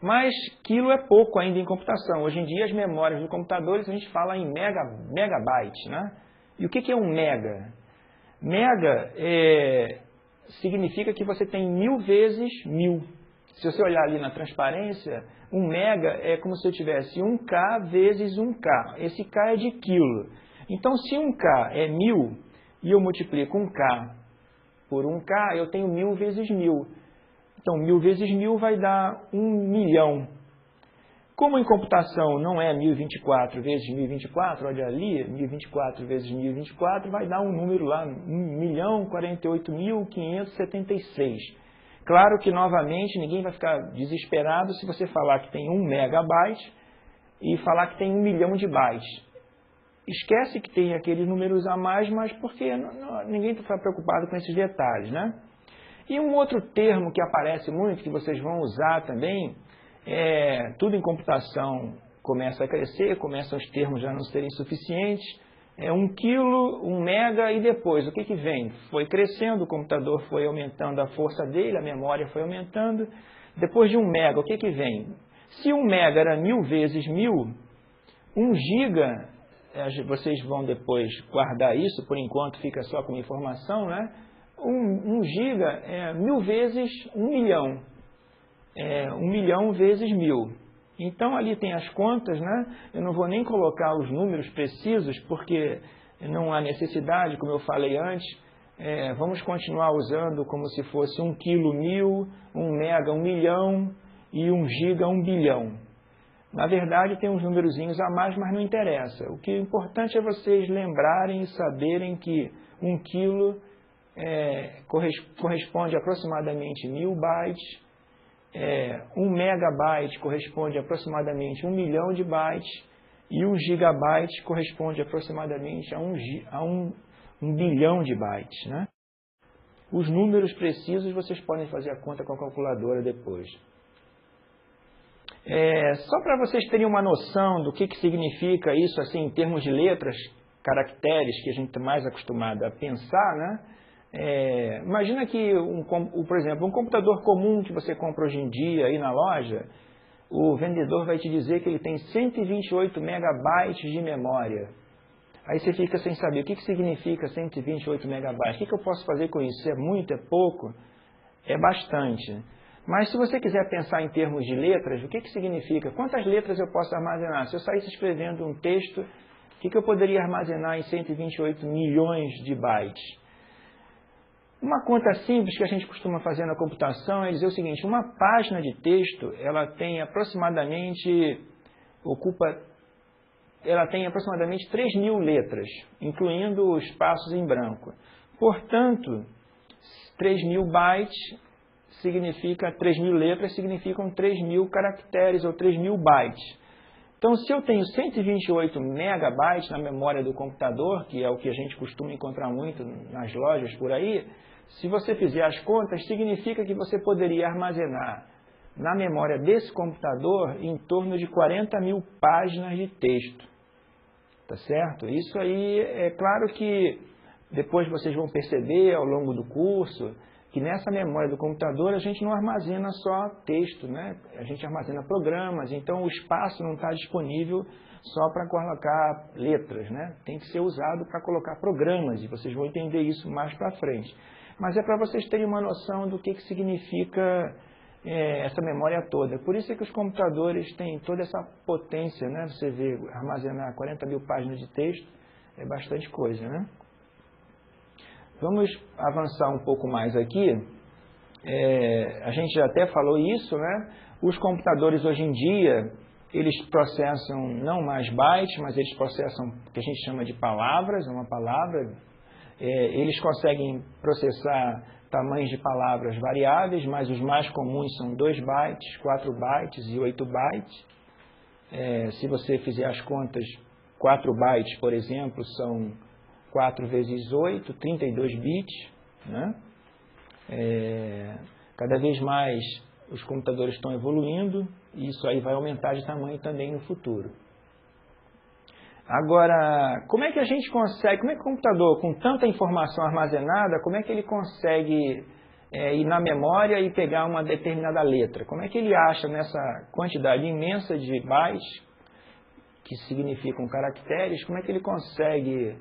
Mas quilo é pouco ainda em computação. Hoje em dia, as memórias dos computadores, a gente fala em megabyte, né? E o que é um mega? Mega significa que você tem 1000 vezes 1000. Se você olhar ali na transparência, 1 mega é como se eu tivesse 1K vezes 1K. Esse K é de quilo. Então, se 1K é 1000 e eu multiplico 1K por 1K, eu tenho 1000 vezes 1000. Então, 1000 vezes 1000 vai dar 1 milhão. Como em computação não é 1024 vezes 1024, olha ali, 1024 vezes 1024 vai dar um número lá, 1.048.576. Claro que, novamente, ninguém vai ficar desesperado se você falar que tem 1 megabyte e falar que tem 1 milhão de bytes. Esquece que tem aqueles números a mais, mas porque ninguém está preocupado com esses detalhes, né? E um outro termo que aparece muito, que vocês vão usar também, tudo em computação começa a crescer, começam os termos já não serem suficientes, 1 quilo, 1 mega e depois, o que vem? Foi crescendo, o computador foi aumentando a força dele, a memória foi aumentando. Depois de 1 mega, o que vem? Se 1 mega era 1000 vezes 1000, 1 giga, vocês vão depois guardar isso, por enquanto fica só como informação, né? 1 giga é 1000 vezes 1 milhão. 1 milhão vezes 1000. Então, ali tem as contas, né? Eu não vou nem colocar os números precisos, porque não há necessidade, como eu falei antes. Vamos continuar usando como se fosse 1 quilo 1000, 1 mega 1 milhão e 1 giga 1 bilhão. Na verdade, tem uns numerozinhos a mais, mas não interessa. O que é importante é vocês lembrarem e saberem que 1 quilo corresponde a aproximadamente 1000 bytes, 1 megabyte corresponde a aproximadamente 1 milhão de bytes e 1 gigabyte corresponde aproximadamente a 1 bilhão de bytes, né? Os números precisos vocês podem fazer a conta com a calculadora depois. Só para vocês terem uma noção do que significa isso assim em termos de letras, caracteres que a gente está mais acostumado a pensar, né? Imagina que, por exemplo, um computador comum que você compra hoje em dia aí na loja, o vendedor vai te dizer que ele tem 128 megabytes de memória. Aí você fica sem saber o que significa 128 megabytes. O que eu posso fazer com isso? É muito? É pouco? É bastante. Mas se você quiser pensar em termos de letras, o que significa? Quantas letras eu posso armazenar? Se eu saísse escrevendo um texto, o que eu poderia armazenar em 128 milhões de bytes? Uma conta simples que a gente costuma fazer na computação é dizer o seguinte: uma página de texto, ela tem aproximadamente 3.000 letras, incluindo os espaços em branco. Portanto, 3.000 bytes significa, 3.000 letras significam 3.000 caracteres ou 3.000 bytes. Então, se eu tenho 128 megabytes na memória do computador, que é o que a gente costuma encontrar muito nas lojas por aí, se você fizer as contas, significa que você poderia armazenar na memória desse computador em torno de 40 mil páginas de texto. Tá certo? Isso aí, é claro que depois vocês vão perceber ao longo do curso que nessa memória do computador a gente não armazena só texto, né? A gente armazena programas, então o espaço não está disponível só para colocar letras, né? Tem que ser usado para colocar programas, e vocês vão entender isso mais para frente. Mas é para vocês terem uma noção do que significa essa memória toda. Por isso é que os computadores têm toda essa potência, né? Você vê, armazenar 40 mil páginas de texto é bastante coisa, né? Vamos avançar um pouco mais aqui. A gente já até falou isso, né? Os computadores hoje em dia, eles processam não mais bytes, mas eles processam o que a gente chama de palavras, uma palavra. Eles conseguem processar tamanhos de palavras variáveis, mas os mais comuns são 2 bytes, 4 bytes e 8 bytes. Se você fizer as contas, 4 bytes, por exemplo, são 4 vezes 8, 32 bits, né? Cada vez mais os computadores estão evoluindo e isso aí vai aumentar de tamanho também no futuro. Agora, como é que a gente consegue, como é que o computador com tanta informação armazenada, como é que ele consegue ir na memória e pegar uma determinada letra? Como é que ele acha nessa quantidade imensa de bytes, que significam caracteres, como é que ele consegue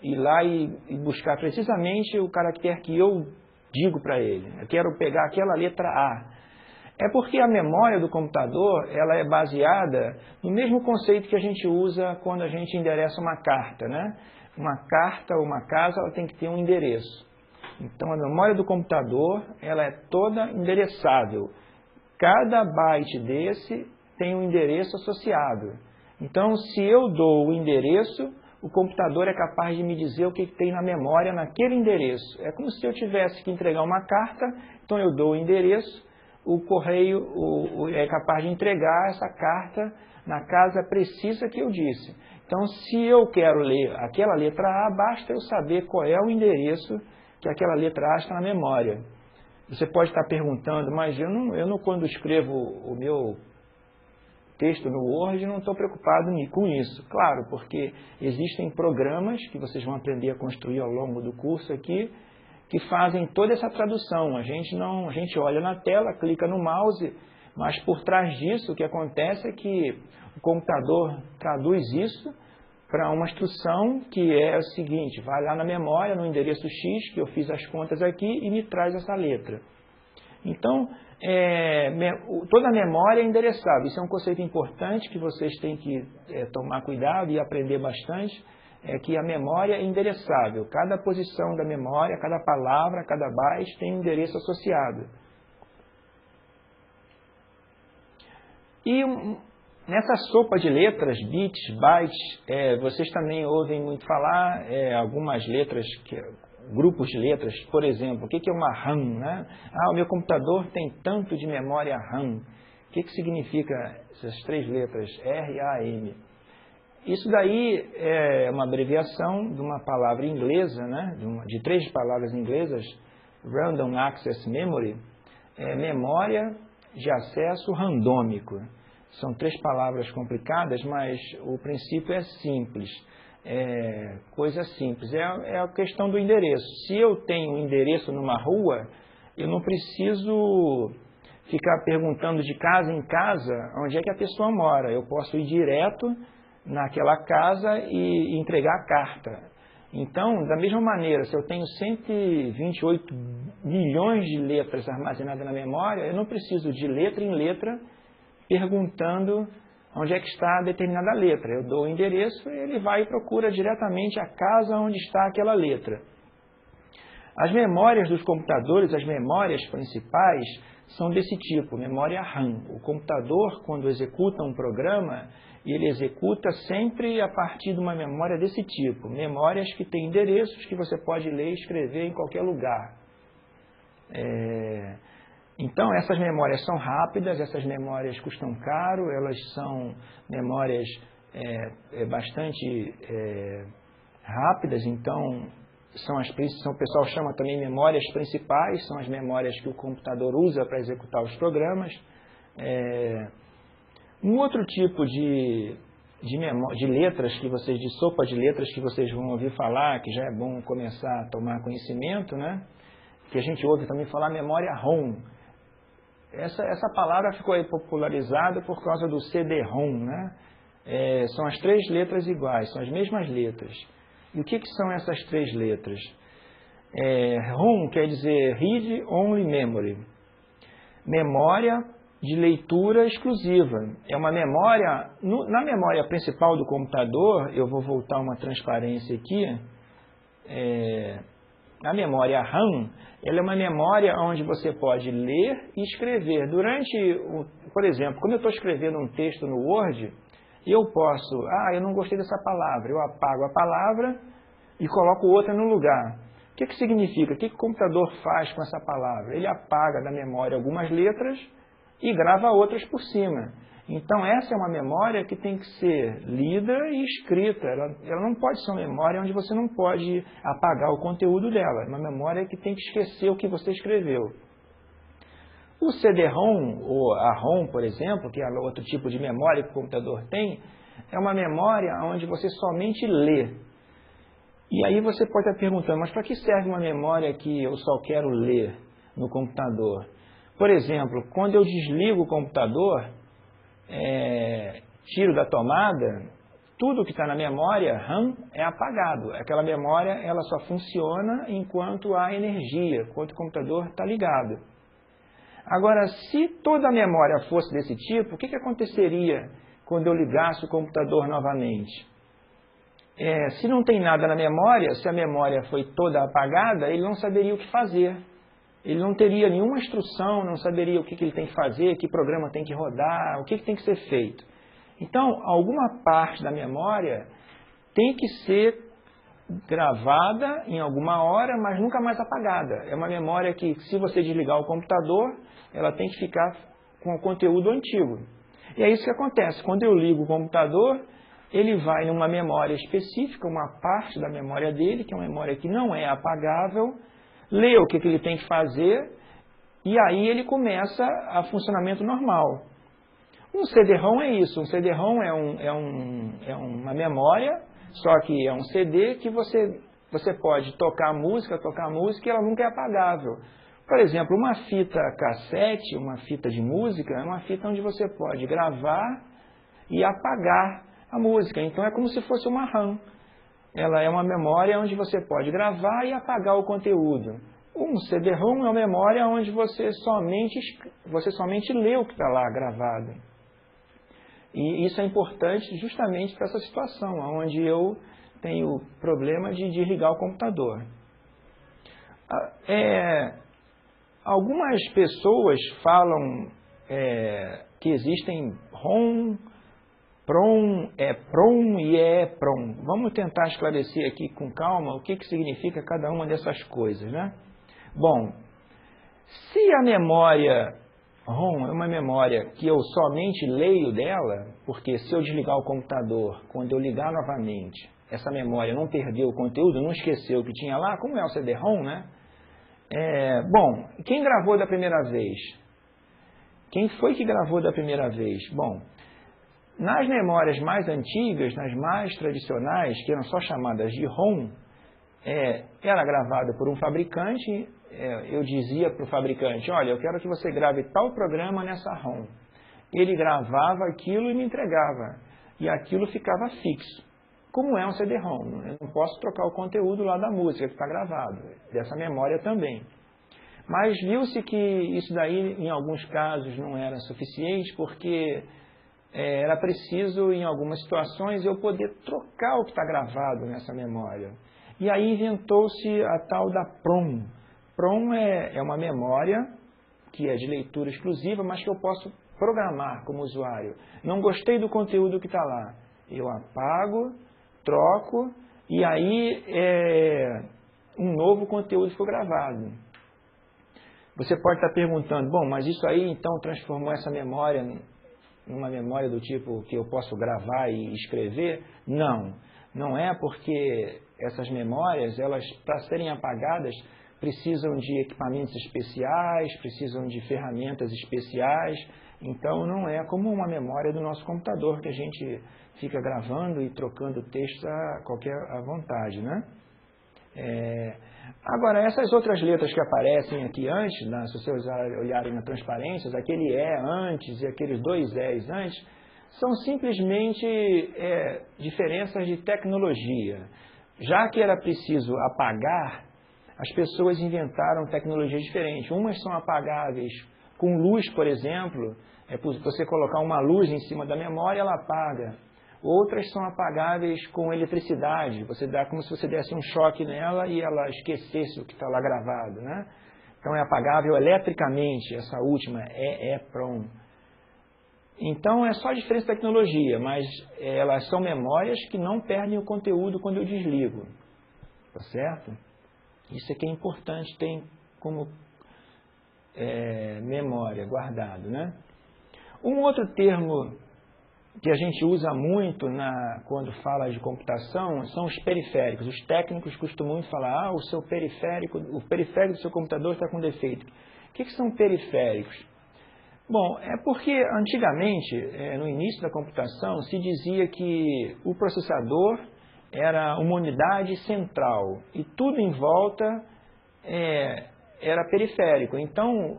ir lá e buscar precisamente o caractere que eu digo para ele? Eu quero pegar aquela letra A. É porque a memória do computador, ela é baseada no mesmo conceito que a gente usa quando a gente endereça uma carta, né? Uma carta ou uma casa, ela tem que ter um endereço. Então, a memória do computador, ela é toda endereçável. Cada byte desse tem um endereço associado. Então, se eu dou o endereço, o computador é capaz de me dizer o que tem na memória naquele endereço. É como se eu tivesse que entregar uma carta, então eu dou o endereço, o correio é capaz de entregar essa carta na casa precisa que eu disse. Então, se eu quero ler aquela letra A, basta eu saber qual é o endereço que aquela letra A está na memória. Você pode estar perguntando, mas eu não quando escrevo o meu texto no Word, não estou preocupado com isso. Claro, porque existem programas que vocês vão aprender a construir ao longo do curso aqui, que fazem toda essa tradução. A gente olha na tela, clica no mouse, mas por trás disso o que acontece é que o computador traduz isso para uma instrução que é o seguinte: vai lá na memória, no endereço X, que eu fiz as contas aqui, e me traz essa letra. Então, toda a memória é endereçável. Isso é um conceito importante que vocês têm que tomar cuidado e aprender bastante, é que a memória é endereçável. Cada posição da memória, cada palavra, cada byte tem um endereço associado. E nessa sopa de letras, bits, bytes, vocês também ouvem muito falar algumas letras, grupos de letras, por exemplo, o que é uma RAM, né? O meu computador tem tanto de memória RAM. O que significa essas 3 letras, RAM? Isso daí é uma abreviação de uma palavra inglesa, né? de 3 palavras inglesas, Random Access Memory, memória de acesso randômico. São 3 palavras complicadas, mas o princípio é simples. Coisa simples, é a questão do endereço. Se eu tenho um endereço numa rua, eu não preciso ficar perguntando de casa em casa onde é que a pessoa mora. Eu posso ir direto naquela casa e entregar a carta. Então, da mesma maneira, se eu tenho 128 milhões de letras armazenadas na memória, eu não preciso de letra em letra perguntando onde é que está determinada letra. Eu dou o endereço e ele vai e procura diretamente a casa onde está aquela letra. As memórias dos computadores, as memórias principais, são desse tipo, memória RAM. O computador, quando executa um programa, ele executa sempre a partir de uma memória desse tipo. Memórias que têm endereços que você pode ler e escrever em qualquer lugar. Então, essas memórias são rápidas, essas memórias custam caro, elas são memórias bastante rápidas, então o pessoal chama também memórias principais, são as memórias que o computador usa para executar os programas. Um outro tipo de letras de sopa de letras que vocês vão ouvir falar, que já é bom começar a tomar conhecimento, né? Que a gente ouve também falar memória ROM. Essa palavra ficou aí popularizada por causa do CD-ROM, né? São as 3 letras iguais, são as mesmas letras. E o que são essas 3 letras? ROM quer dizer Read Only Memory. Memória de leitura exclusiva. É uma memória, na memória principal do computador, eu vou voltar uma transparência aqui, a memória RAM, ela é uma memória onde você pode ler e escrever. Por exemplo, quando eu estou escrevendo um texto no Word, eu posso, eu não gostei dessa palavra, eu apago a palavra e coloco outra no lugar. O que significa? O que o computador faz com essa palavra? Ele apaga da memória algumas letras e grava outras por cima. Então, essa é uma memória que tem que ser lida e escrita. Ela não pode ser uma memória onde você não pode apagar o conteúdo dela. É uma memória que tem que esquecer o que você escreveu. O CD-ROM, ou a ROM, por exemplo, que é outro tipo de memória que o computador tem, é uma memória onde você somente lê. E aí você pode estar perguntando, mas para que serve uma memória que eu só quero ler no computador? Por exemplo, quando eu desligo o computador, tiro da tomada, tudo que está na memória RAM é apagado. Aquela memória ela só funciona enquanto há energia, enquanto o computador está ligado. Agora, se toda a memória fosse desse tipo, o que aconteceria quando eu ligasse o computador novamente? Se não tem nada na memória, se a memória foi toda apagada, ele não saberia o que fazer. Ele não teria nenhuma instrução, não saberia o que ele tem que fazer, que programa tem que rodar, o que tem que ser feito. Então, alguma parte da memória tem que ser gravada em alguma hora, mas nunca mais apagada. É uma memória que, se você desligar o computador, ela tem que ficar com o conteúdo antigo. E é isso que acontece. Quando eu ligo o computador, ele vai numa memória específica, uma parte da memória dele, que é uma memória que não é apagável, lê o que ele tem que fazer e aí ele começa a funcionamento normal. Um CD-ROM é isso. Um CD-ROM é uma memória, só que é um CD que você pode tocar música e ela nunca é apagável. Por exemplo, uma fita cassete, uma fita de música, é uma fita onde você pode gravar e apagar a música. Então é como se fosse uma RAM. Ela é uma memória onde você pode gravar e apagar o conteúdo. Um CD-ROM é uma memória onde você somente lê o que está lá gravado. E isso é importante justamente para essa situação, onde eu tenho problema de desligar o computador. Algumas pessoas falam que existem ROM, PROM, EPROM e EEPROM. Vamos tentar esclarecer aqui com calma o que significa cada uma dessas coisas, né? Bom, se a memória ROM é uma memória que eu somente leio dela, porque se eu desligar o computador, quando eu ligar novamente, essa memória não perdeu o conteúdo, não esqueceu o que tinha lá, como é o CD-ROM, né? Bom, quem gravou da primeira vez? Quem foi que gravou da primeira vez? Bom, nas memórias mais antigas, nas mais tradicionais, que eram só chamadas de ROM, era gravada por um fabricante. Eu dizia para o fabricante, olha, eu quero que você grave tal programa nessa ROM. Ele gravava aquilo e me entregava. E aquilo ficava fixo. Como é um CD-ROM? Eu não posso trocar o conteúdo lá da música que está gravado, dessa memória também. Mas viu-se que isso daí, em alguns casos, não era suficiente, porque era preciso, em algumas situações, eu poder trocar o que está gravado nessa memória. E aí inventou-se a tal da PROM. PROM é uma memória que é de leitura exclusiva, mas que eu posso programar como usuário. Não gostei do conteúdo que está lá. Eu apago, troco, e aí um novo conteúdo foi gravado. Você pode estar perguntando, bom, mas isso aí então transformou essa memória numa memória do tipo que eu posso gravar e escrever? Não, não é, porque essas memórias, elas, para serem apagadas, precisam de equipamentos especiais, precisam de ferramentas especiais. Então, não é como uma memória do nosso computador, que a gente fica gravando e trocando textos à vontade, né? Agora, essas outras letras que aparecem aqui antes, se vocês olharem na transparências, aquele E antes e aqueles dois E's antes, são simplesmente diferenças de tecnologia. Já que era preciso apagar, as pessoas inventaram tecnologias diferentes. Umas são apagáveis com luz, por exemplo. Você colocar uma luz em cima da memória, ela apaga. Outras são apagáveis com eletricidade. Você dá como se você desse um choque nela e ela esquecesse o que está lá gravado, né? Então é apagável eletricamente, essa última, EEPROM. Então é só diferença de tecnologia, mas elas são memórias que não perdem o conteúdo quando eu desligo. Tá certo? Isso é que é importante, tem como memória guardado, né? Um outro termo que a gente usa muito quando fala de computação são os periféricos. Os técnicos costumam falar, o periférico do seu computador está com defeito. O que são periféricos? Bom, é porque antigamente, no início da computação, se dizia que o processador era uma unidade central e tudo em volta era periférico. Então,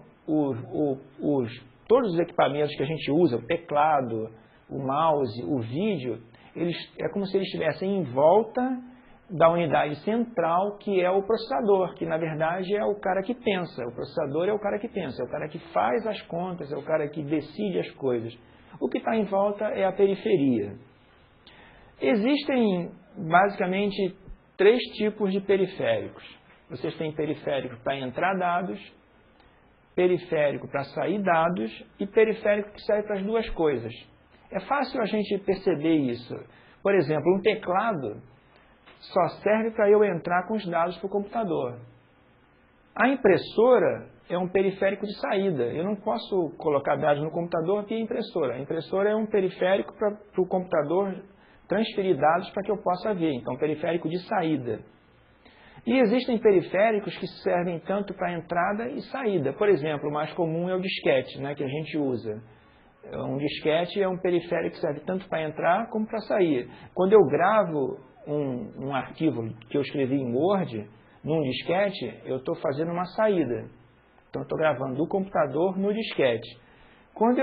todos os equipamentos que a gente usa, o teclado, o mouse, o vídeo, é como se eles estivessem em volta da unidade central, que é o processador, que na verdade é o cara que pensa. O processador é o cara que pensa, é o cara que faz as contas, é o cara que decide as coisas. O que está em volta é a periferia. Existem basicamente 3 tipos de periféricos. Vocês têm periférico para entrar dados, periférico para sair dados e periférico que serve para as duas coisas. É fácil a gente perceber isso. Por exemplo, um teclado só serve para eu entrar com os dados para o computador. A impressora é um periférico de saída. Eu não posso colocar dados no computador via impressora. A impressora é um periférico para o computador transferir dados para que eu possa ver. Então, periférico de saída. E existem periféricos que servem tanto para entrada e saída. Por exemplo, o mais comum é o disquete, né, que a gente usa. Um disquete é um periférico que serve tanto para entrar como para sair. Quando eu gravo um arquivo que eu escrevi em Word, num disquete, eu estou fazendo uma saída. Então, eu estou gravando do computador no disquete. Quando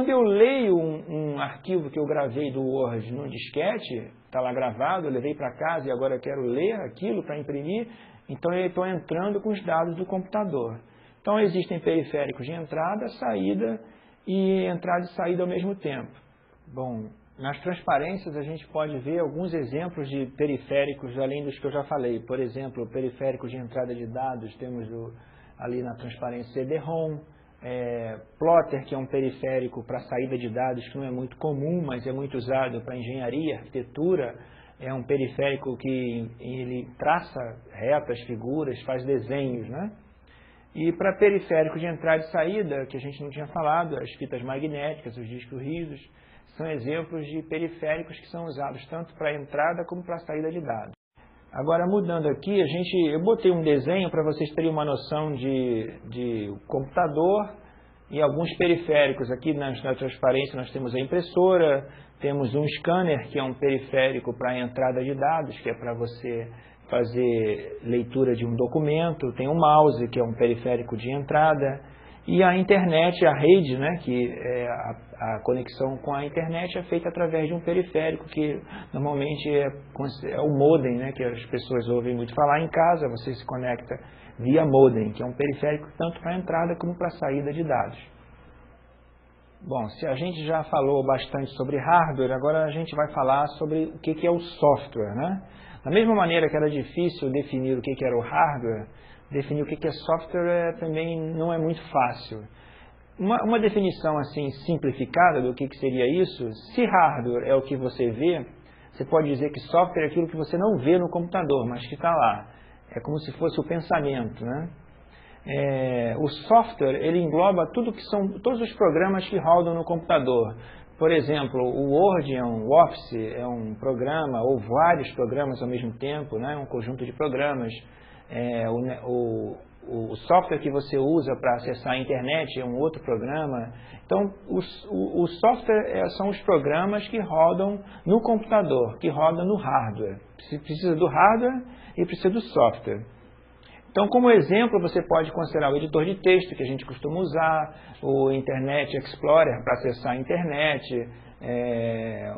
eu leio um arquivo que eu gravei do Word no disquete, está lá gravado, eu levei para casa e agora eu quero ler aquilo para imprimir, então eu estou entrando com os dados do computador. Então, existem periféricos de entrada, saída e entrada e saída ao mesmo tempo. Bom, nas transparências a gente pode ver alguns exemplos de periféricos além dos que eu já falei. Por exemplo, periféricos de entrada de dados, temos ali na transparência CD-ROM, plotter, que é um periférico para saída de dados que não é muito comum, mas é muito usado para engenharia, arquitetura. É um periférico que ele traça retas, figuras, faz desenhos, né? E para periférico de entrada e saída, que a gente não tinha falado, as fitas magnéticas, os discos rígidos, são exemplos de periféricos que são usados tanto para entrada como para saída de dados. Agora, mudando aqui, eu botei um desenho para vocês terem uma noção de computador e alguns periféricos. Aqui na transparência nós temos a impressora, temos um scanner, que é um periférico para a entrada de dados, que é para você fazer leitura de um documento, tem um mouse, que é um periférico de entrada, e a internet, a rede, né, que é a conexão com a internet é feita através de um periférico, que normalmente é o modem, né, que as pessoas ouvem muito falar em casa. Você se conecta via modem, que é um periférico tanto para entrada como para saída de dados. Bom, se a gente já falou bastante sobre hardware, agora a gente vai falar sobre o que é o software, né? Da mesma maneira que era difícil definir o que era o hardware, definir o que é software também não é muito fácil. Uma definição assim simplificada do que seria isso: se hardware é o que você vê, você pode dizer que software é aquilo que você não vê no computador, mas que está lá. É como se fosse o pensamento, né? O software, ele engloba todos os programas que rodam no computador. Por exemplo, o Word o Office é um programa, ou vários programas ao mesmo tempo, né? Um conjunto de programas. O software que você usa para acessar a internet é um outro programa. Então, o software são os programas que rodam no computador, que rodam no hardware. Precisa do hardware e precisa do software. Então, como exemplo, você pode considerar o editor de texto que a gente costuma usar, o Internet Explorer para acessar a internet,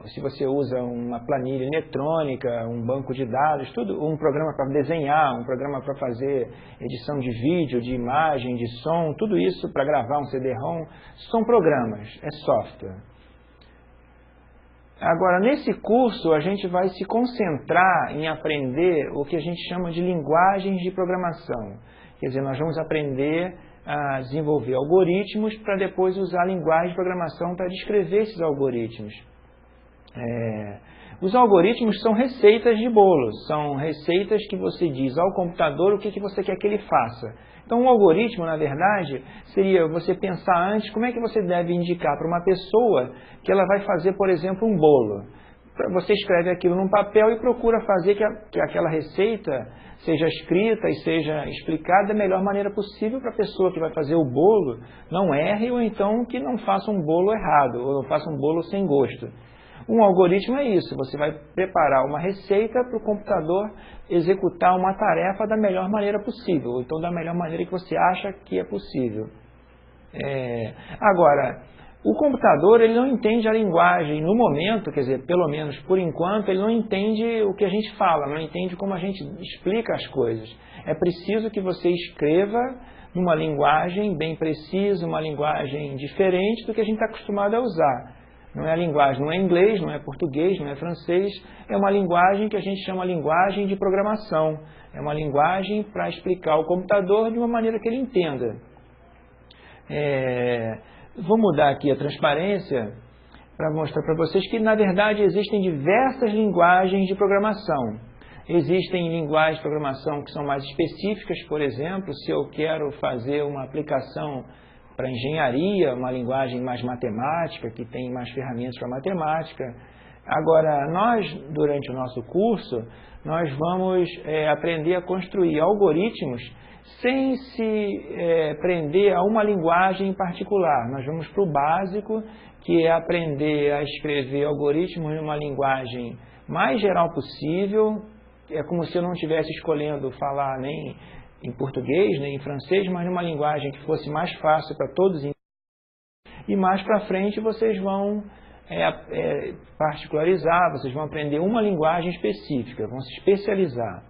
se você usa uma planilha eletrônica, um banco de dados, tudo, um programa para desenhar, um programa para fazer edição de vídeo, de imagem, de som, tudo isso para gravar um CD-ROM, são programas, é software. Agora, nesse curso, a gente vai se concentrar em aprender o que a gente chama de linguagens de programação. Quer dizer, nós vamos aprender a desenvolver algoritmos para depois usar a linguagem de programação para descrever esses algoritmos. Os algoritmos são receitas de bolo, são receitas que você diz ao computador o que você quer que ele faça. Então, um algoritmo, na verdade, seria você pensar antes como é que você deve indicar para uma pessoa que ela vai fazer, por exemplo, um bolo. Você escreve aquilo num papel e procura fazer que aquela receita seja escrita e seja explicada da melhor maneira possível para a pessoa que vai fazer o bolo não erre ou então que não faça um bolo errado ou faça um bolo sem gosto. Um algoritmo é isso, você vai preparar uma receita para o computador executar uma tarefa da melhor maneira possível, ou então da melhor maneira que você acha que é possível. Agora, o computador ele não entende a linguagem no momento, quer dizer, pelo menos por enquanto, ele não entende o que a gente fala, não entende como a gente explica as coisas. É preciso que você escreva numa linguagem bem precisa, uma linguagem diferente do que a gente está acostumado a usar. Não é a linguagem, não é inglês, não é português, não é francês, é uma linguagem que a gente chama linguagem de programação. É uma linguagem para explicar ao computador de uma maneira que ele entenda. Vou mudar aqui a transparência para mostrar para vocês que, na verdade, existem diversas linguagens de programação. Existem linguagens de programação que são mais específicas, por exemplo, se eu quero fazer uma aplicação para engenharia, uma linguagem mais matemática, que tem mais ferramentas para matemática. Agora, nós, durante o nosso curso, nós vamos aprender a construir algoritmos sem se prender a uma linguagem em particular. Nós vamos para o básico, que é aprender a escrever algoritmos numa linguagem mais geral possível. É como se eu não estivesse escolhendo falar nem em português, nem em francês, mas numa linguagem que fosse mais fácil para todos. E mais para frente vocês vão particularizar, vocês vão aprender uma linguagem específica, vão se especializar.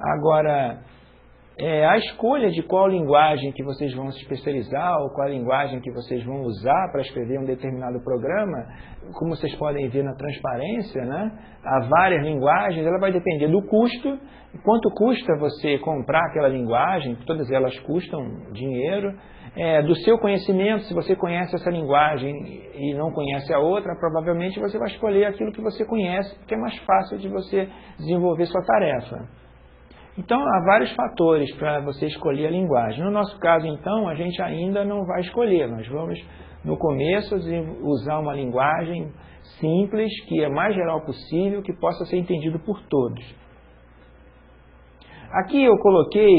Agora, a escolha de qual linguagem que vocês vão se especializar ou qual linguagem que vocês vão usar para escrever um determinado programa, como vocês podem ver na transparência, né? Há várias linguagens, ela vai depender do custo, quanto custa você comprar aquela linguagem, todas elas custam dinheiro, do seu conhecimento, se você conhece essa linguagem e não conhece a outra, provavelmente você vai escolher aquilo que você conhece, porque é mais fácil de você desenvolver sua tarefa. Então, há vários fatores para você escolher a linguagem. No nosso caso, então, a gente ainda não vai escolher. Nós vamos, no começo, usar uma linguagem simples, que é mais geral possível, que possa ser entendido por todos. Aqui eu coloquei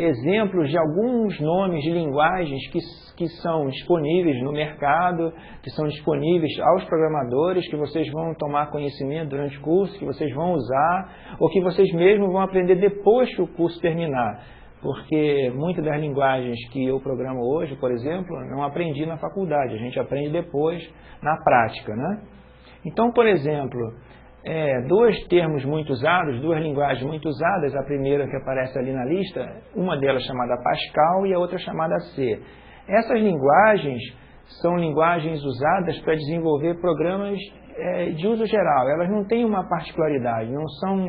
exemplos de alguns nomes de linguagens que são disponíveis no mercado, que são disponíveis aos programadores, que vocês vão tomar conhecimento durante o curso, que vocês vão usar, ou que vocês mesmos vão aprender depois que o curso terminar. Porque muitas das linguagens que eu programo hoje, por exemplo, não aprendi na faculdade, a gente aprende depois na prática, né? Então, por exemplo, dois termos muito usados, duas linguagens muito usadas, a primeira que aparece ali na lista, uma delas chamada Pascal e a outra chamada C. Essas linguagens são linguagens usadas para desenvolver programas de uso geral. Elas não têm uma particularidade, não são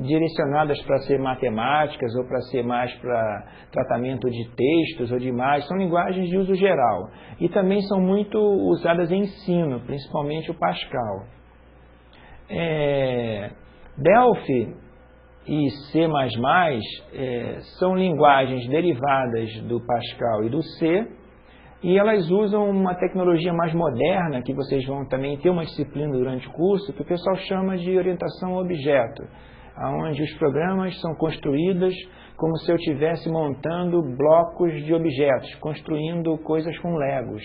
direcionadas para ser matemáticas ou para ser mais para tratamento de textos ou de imagens, são linguagens de uso geral. E também são muito usadas em ensino, principalmente o Pascal. Delphi e C++ são linguagens derivadas do Pascal e do C, e elas usam uma tecnologia mais moderna, que vocês vão também ter uma disciplina durante o curso, que o pessoal chama de orientação a objeto, onde os programas são construídos como se eu estivesse montando blocos de objetos, construindo coisas com Legos.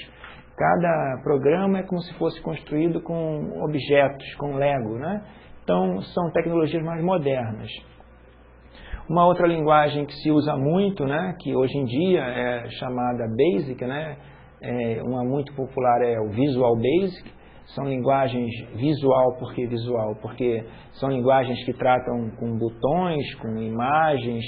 Cada programa é como se fosse construído com objetos, com Lego, né? Então, são tecnologias mais modernas. Uma outra linguagem que se usa muito, né, que hoje em dia é chamada Basic, né, uma muito popular é o Visual Basic. São linguagens visual, por que visual? Porque são linguagens que tratam com botões, com imagens,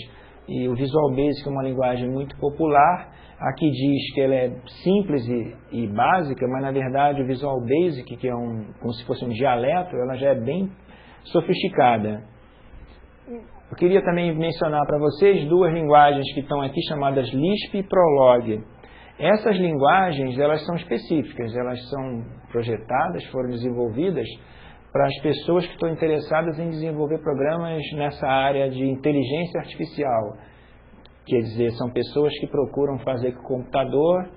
e o Visual Basic é uma linguagem muito popular. Aqui diz que ela é simples e básica, mas na verdade o Visual Basic, que é como se fosse um dialeto, ela já é bem sofisticada. Eu queria também mencionar para vocês duas linguagens que estão aqui chamadas Lisp e Prolog. Essas linguagens, elas são específicas, elas são projetadas, foram desenvolvidas para as pessoas que estão interessadas em desenvolver programas nessa área de inteligência artificial. Quer dizer, são pessoas que procuram fazer que o computador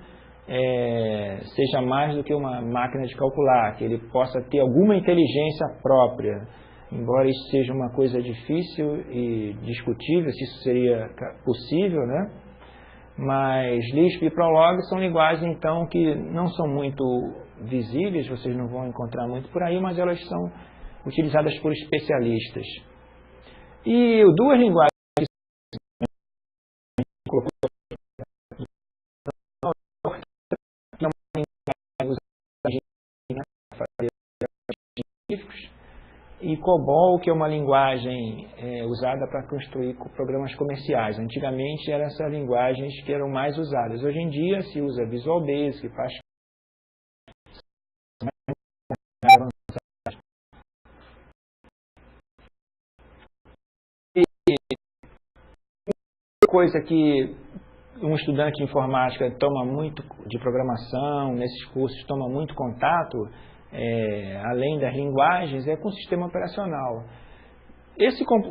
seja mais do que uma máquina de calcular, que ele possa ter alguma inteligência própria. Embora isso seja uma coisa difícil e discutível, se isso seria possível, né? Mas Lisp e Prolog são linguagens, então, que não são muito visíveis, vocês não vão encontrar muito por aí, mas elas são utilizadas por especialistas. E duas linguagens e COBOL, que é uma linguagem usada para construir programas comerciais. Antigamente eram essas linguagens que eram mais usadas. Hoje em dia se usa Visual Basic, Pascal. Coisa que um estudante de informática toma muito de programação, nesses cursos toma muito contato, além das linguagens, é com o sistema operacional.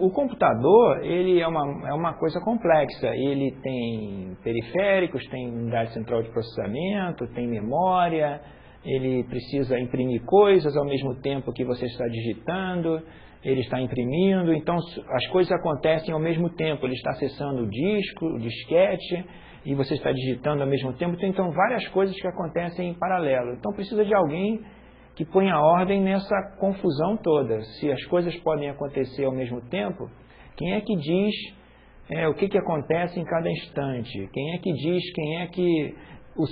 O computador, ele é uma coisa complexa. Ele tem periféricos, tem unidade central de processamento, tem memória, ele precisa imprimir coisas ao mesmo tempo que você está digitando, ele está imprimindo, então as coisas acontecem ao mesmo tempo. Ele está acessando o disco, o disquete, e você está digitando ao mesmo tempo. Então, várias coisas que acontecem em paralelo. Então, precisa de alguém que ponha ordem nessa confusão toda. Se as coisas podem acontecer ao mesmo tempo, quem é que diz o que acontece em cada instante? Quem é que diz,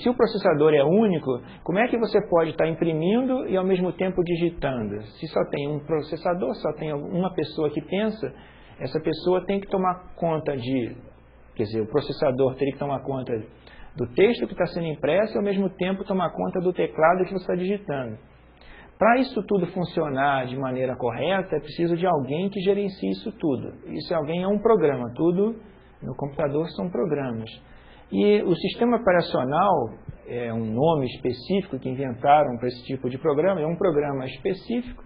se o processador é único, como é que você pode estar imprimindo e ao mesmo tempo digitando? Se só tem um processador, só tem uma pessoa que pensa, essa pessoa tem que tomar conta o processador teria que tomar conta do texto que está sendo impresso e ao mesmo tempo tomar conta do teclado que você está digitando. Para isso tudo funcionar de maneira correta, é preciso de alguém que gerencie isso tudo. Isso alguém é um programa, tudo no computador são programas. E o sistema operacional é um nome específico que inventaram para esse tipo de programa, é um programa específico,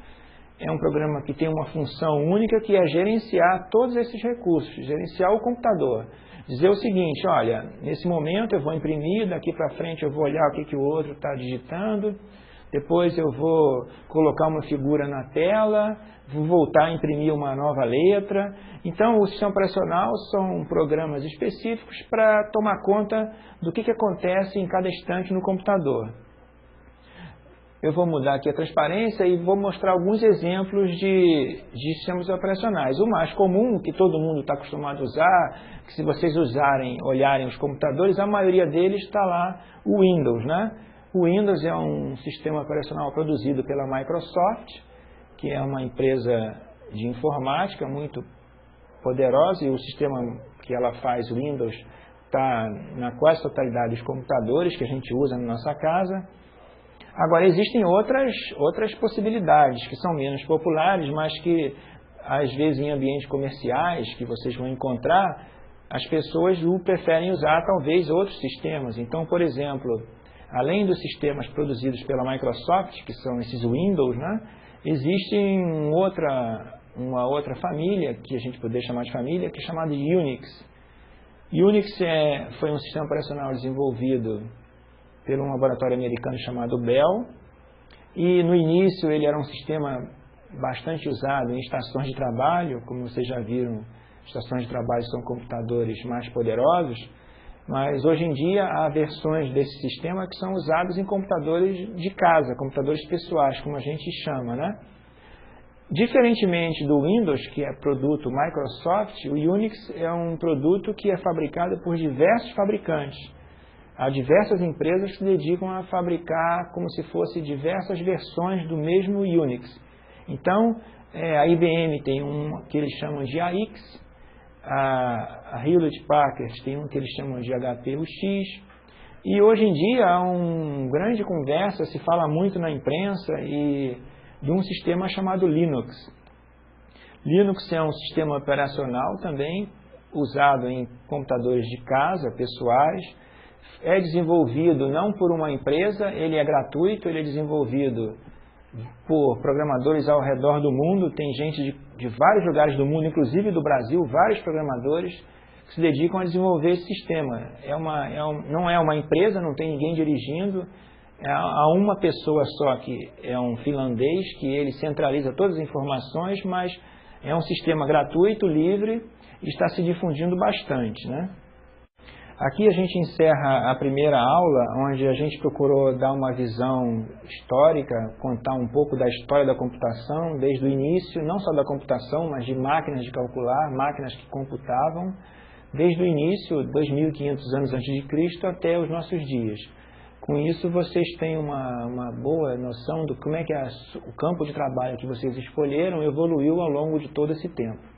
é um programa que tem uma função única, que é gerenciar todos esses recursos, gerenciar o computador. Dizer o seguinte, olha, nesse momento eu vou imprimir, daqui para frente eu vou olhar o que o outro está digitando, depois eu vou colocar uma figura na tela, vou voltar a imprimir uma nova letra. Então, o sistema operacional são programas específicos para tomar conta do que acontece em cada instante no computador. Eu vou mudar aqui a transparência e vou mostrar alguns exemplos de sistemas operacionais. O mais comum, que todo mundo está acostumado a usar, que se vocês olharem os computadores, a maioria deles está lá o Windows, né? O Windows é um sistema operacional produzido pela Microsoft, que é uma empresa de informática muito poderosa, e o sistema que ela faz, o Windows, está na quase totalidade dos computadores que a gente usa na nossa casa. Agora, existem outras possibilidades que são menos populares, mas que, às vezes, em ambientes comerciais que vocês vão encontrar, as pessoas preferem usar, talvez, outros sistemas. Então, por exemplo, além dos sistemas produzidos pela Microsoft, que são esses Windows, né, existe uma outra família, que a gente poderia chamar de família, que é chamada de Unix. Unix foi um sistema operacional desenvolvido por um laboratório americano chamado Bell, e no início ele era um sistema bastante usado em estações de trabalho. Como vocês já viram, estações de trabalho são computadores mais poderosos, mas hoje em dia há versões desse sistema que são usados em computadores de casa, computadores pessoais, como a gente chama, né? Diferentemente do Windows, que é produto Microsoft, o Unix é um produto que é fabricado por diversos fabricantes. Há diversas empresas que se dedicam a fabricar como se fossem diversas versões do mesmo Unix. Então, a IBM tem um que eles chamam de AX, a Hewlett-Packard tem um que eles chamam de HP-UX, e hoje em dia há uma grande conversa, se fala muito na imprensa, de um sistema chamado Linux. Linux é um sistema operacional também usado em computadores de casa, pessoais. É desenvolvido não por uma empresa, ele é gratuito, ele é desenvolvido por programadores ao redor do mundo. Tem gente de vários lugares do mundo, inclusive do Brasil, vários programadores que se dedicam a desenvolver esse sistema. Não é uma empresa, não tem ninguém dirigindo, há uma pessoa só, que é um finlandês, que ele centraliza todas as informações, mas é um sistema gratuito, livre, e está se difundindo bastante, né? Aqui a gente encerra a primeira aula, onde a gente procurou dar uma visão histórica, contar um pouco da história da computação, desde o início, não só da computação, mas de máquinas de calcular, máquinas que computavam, desde o início, 2.500 anos antes de Cristo, até os nossos dias. Com isso, vocês têm uma boa noção do como é que o campo de trabalho que vocês escolheram evoluiu ao longo de todo esse tempo.